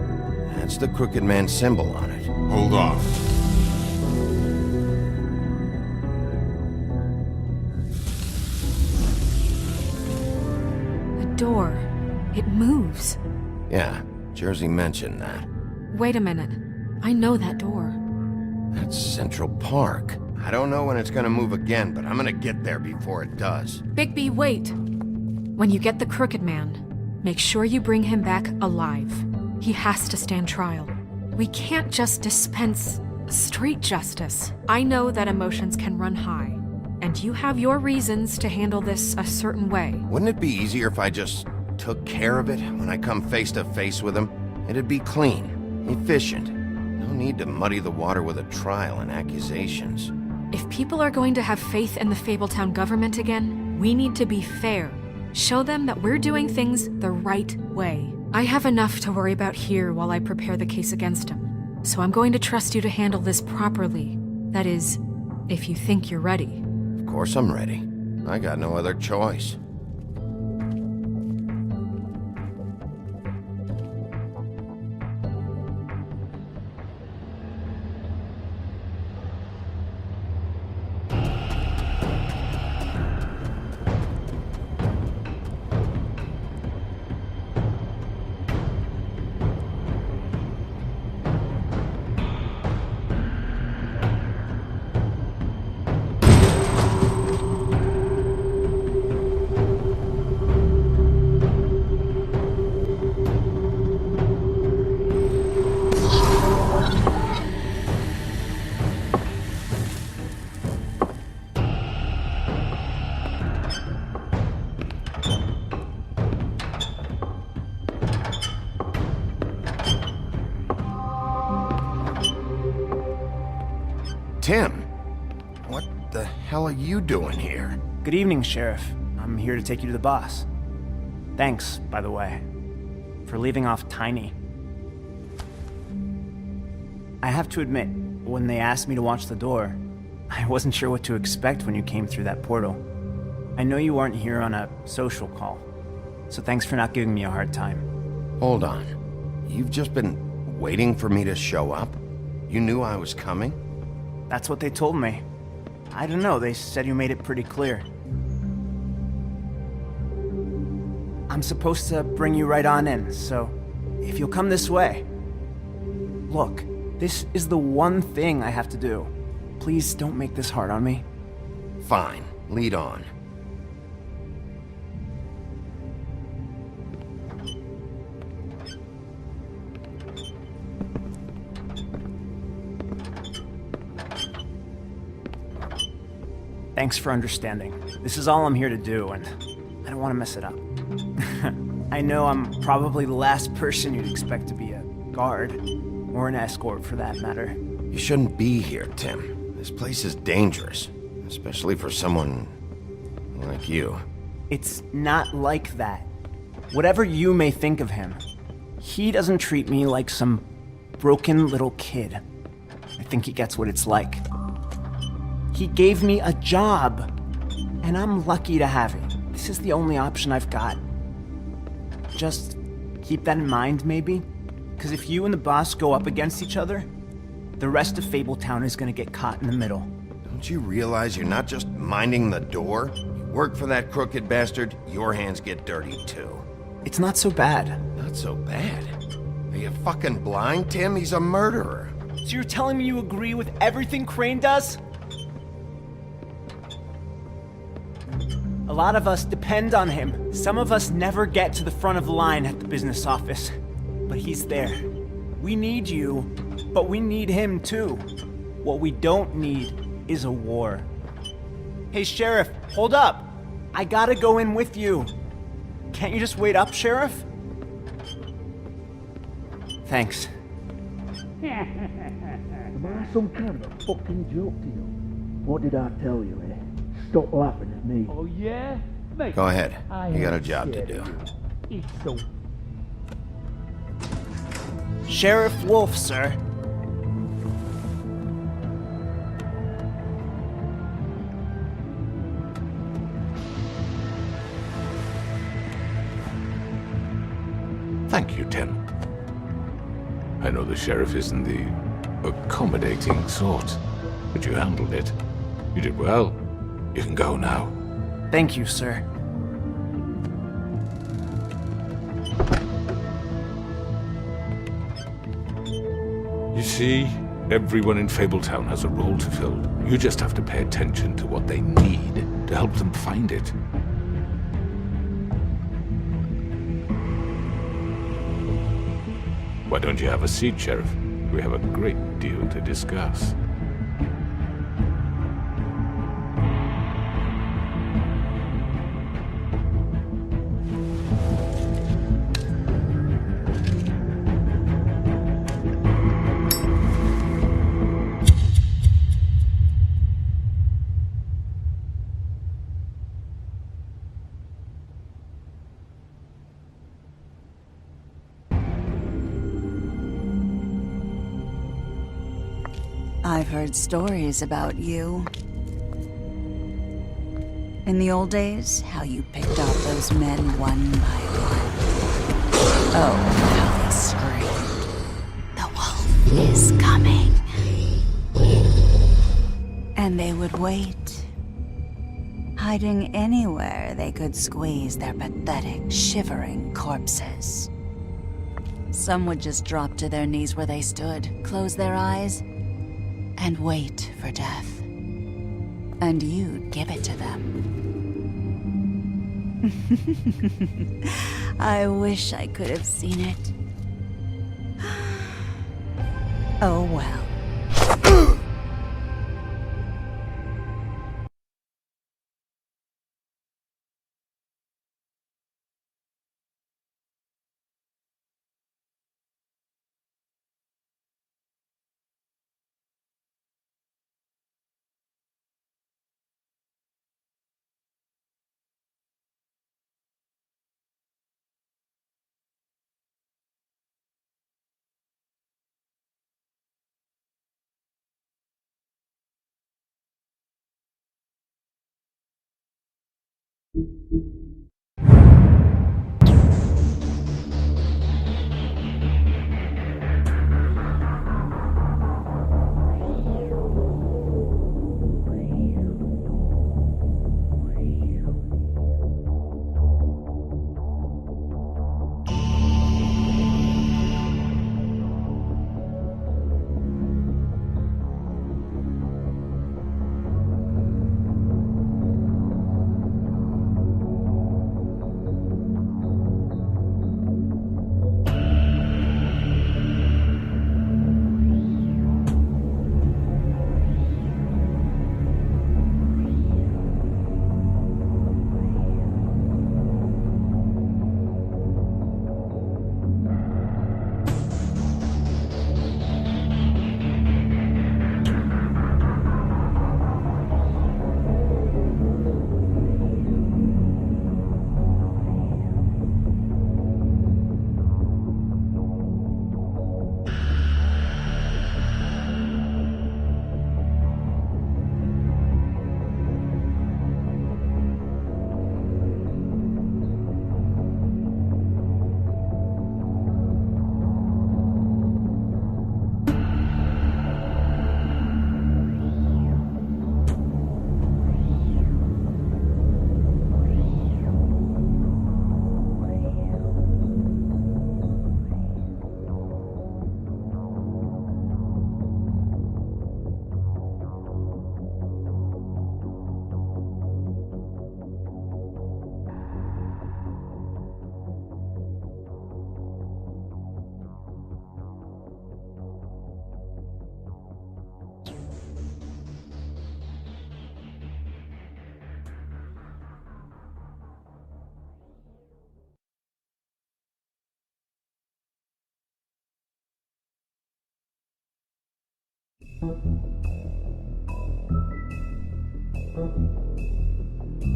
that's the Crooked Man symbol on it. Hold on. The door. It moves. Yeah, Jersey mentioned that. Wait a minute. I know that door. That's Central Park. I don't know when it's gonna move again, but I'm gonna get there before it does. Bigby, wait! When you get the Crooked Man, make sure you bring him back alive. He has to stand trial. We can't just dispense street justice. I know that emotions can run high, and you have your reasons to handle this a certain way. Wouldn't it be easier if I just took care of it when I come face to face with him? It'd be clean, efficient. No need to muddy the water with a trial and accusations. If people are going to have faith in the Fabletown government again, we need to be fair. Show them that we're doing things the right way. I have enough to worry about here while I prepare the case against him. So I'm going to trust you to handle this properly. That is, if you think you're ready. Of course I'm ready. I got no other choice. Tim, what the hell are you doing here? Good evening, Sheriff. I'm here to take you to the boss. Thanks, by the way, for leaving off Tiny. I have to admit, when they asked me to watch the door, I wasn't sure what to expect when you came through that portal. I know you weren't here on a social call, so thanks for not giving me a hard time. Hold on. You've just been waiting for me to show up? You knew I was coming? That's what they told me. I don't know, they said you made it pretty clear. I'm supposed to bring you right on in, so if you'll come this way. Look, this is the one thing I have to do. Please don't make this hard on me. Fine, lead on. Thanks for understanding. This is all I'm here to do, and I don't want to mess it up. I know I'm probably the last person you'd expect to be a guard, or an escort for that matter. You shouldn't be here, Tim. This place is dangerous, especially for someone like you. It's not like that. Whatever you may think of him, he doesn't treat me like some broken little kid. I think he gets what it's like. He gave me a job, and I'm lucky to have it. This is the only option I've got. Just keep that in mind, maybe? Because if you and the boss go up against each other, the rest of Fabletown is gonna get caught in the middle. Don't you realize you're not just minding the door? You work for that crooked bastard, your hands get dirty too. It's not so bad. Not so bad? Are you fucking blind, Tim? He's a murderer. So you're telling me you agree with everything Crane does? A lot of us depend on him. Some of us never get to the front of the line at the business office. But he's there. We need you, but we need him too. What we don't need is a war. Hey, Sheriff, hold up. I gotta go in with you. Can't you just wait up, Sheriff? Thanks. Am I some kind of a fucking joke to you? What did I tell you, eh? Stop laughing at me. Oh, yeah? Mate, Go ahead. I You got a ain't job to scared do. of you. It's so... Sheriff Wolf, sir. Thank you, Tim. I know the sheriff isn't the accommodating sort, but you handled it. You did well. You can go now. Thank you, sir. You see, everyone in Fabletown has a role to fill. You just have to pay attention to what they need to help them find it. Why don't you have a seat, Sheriff? We have a great deal to discuss. I've heard stories about you. In the old days, how you picked off those men one by one. Oh, how they screamed. The wolf is coming. And they would wait, hiding anywhere they could squeeze their pathetic, shivering corpses. Some would just drop to their knees where they stood, close their eyes, and wait for death. And you'd give it to them. I wish I could have seen it. Oh well.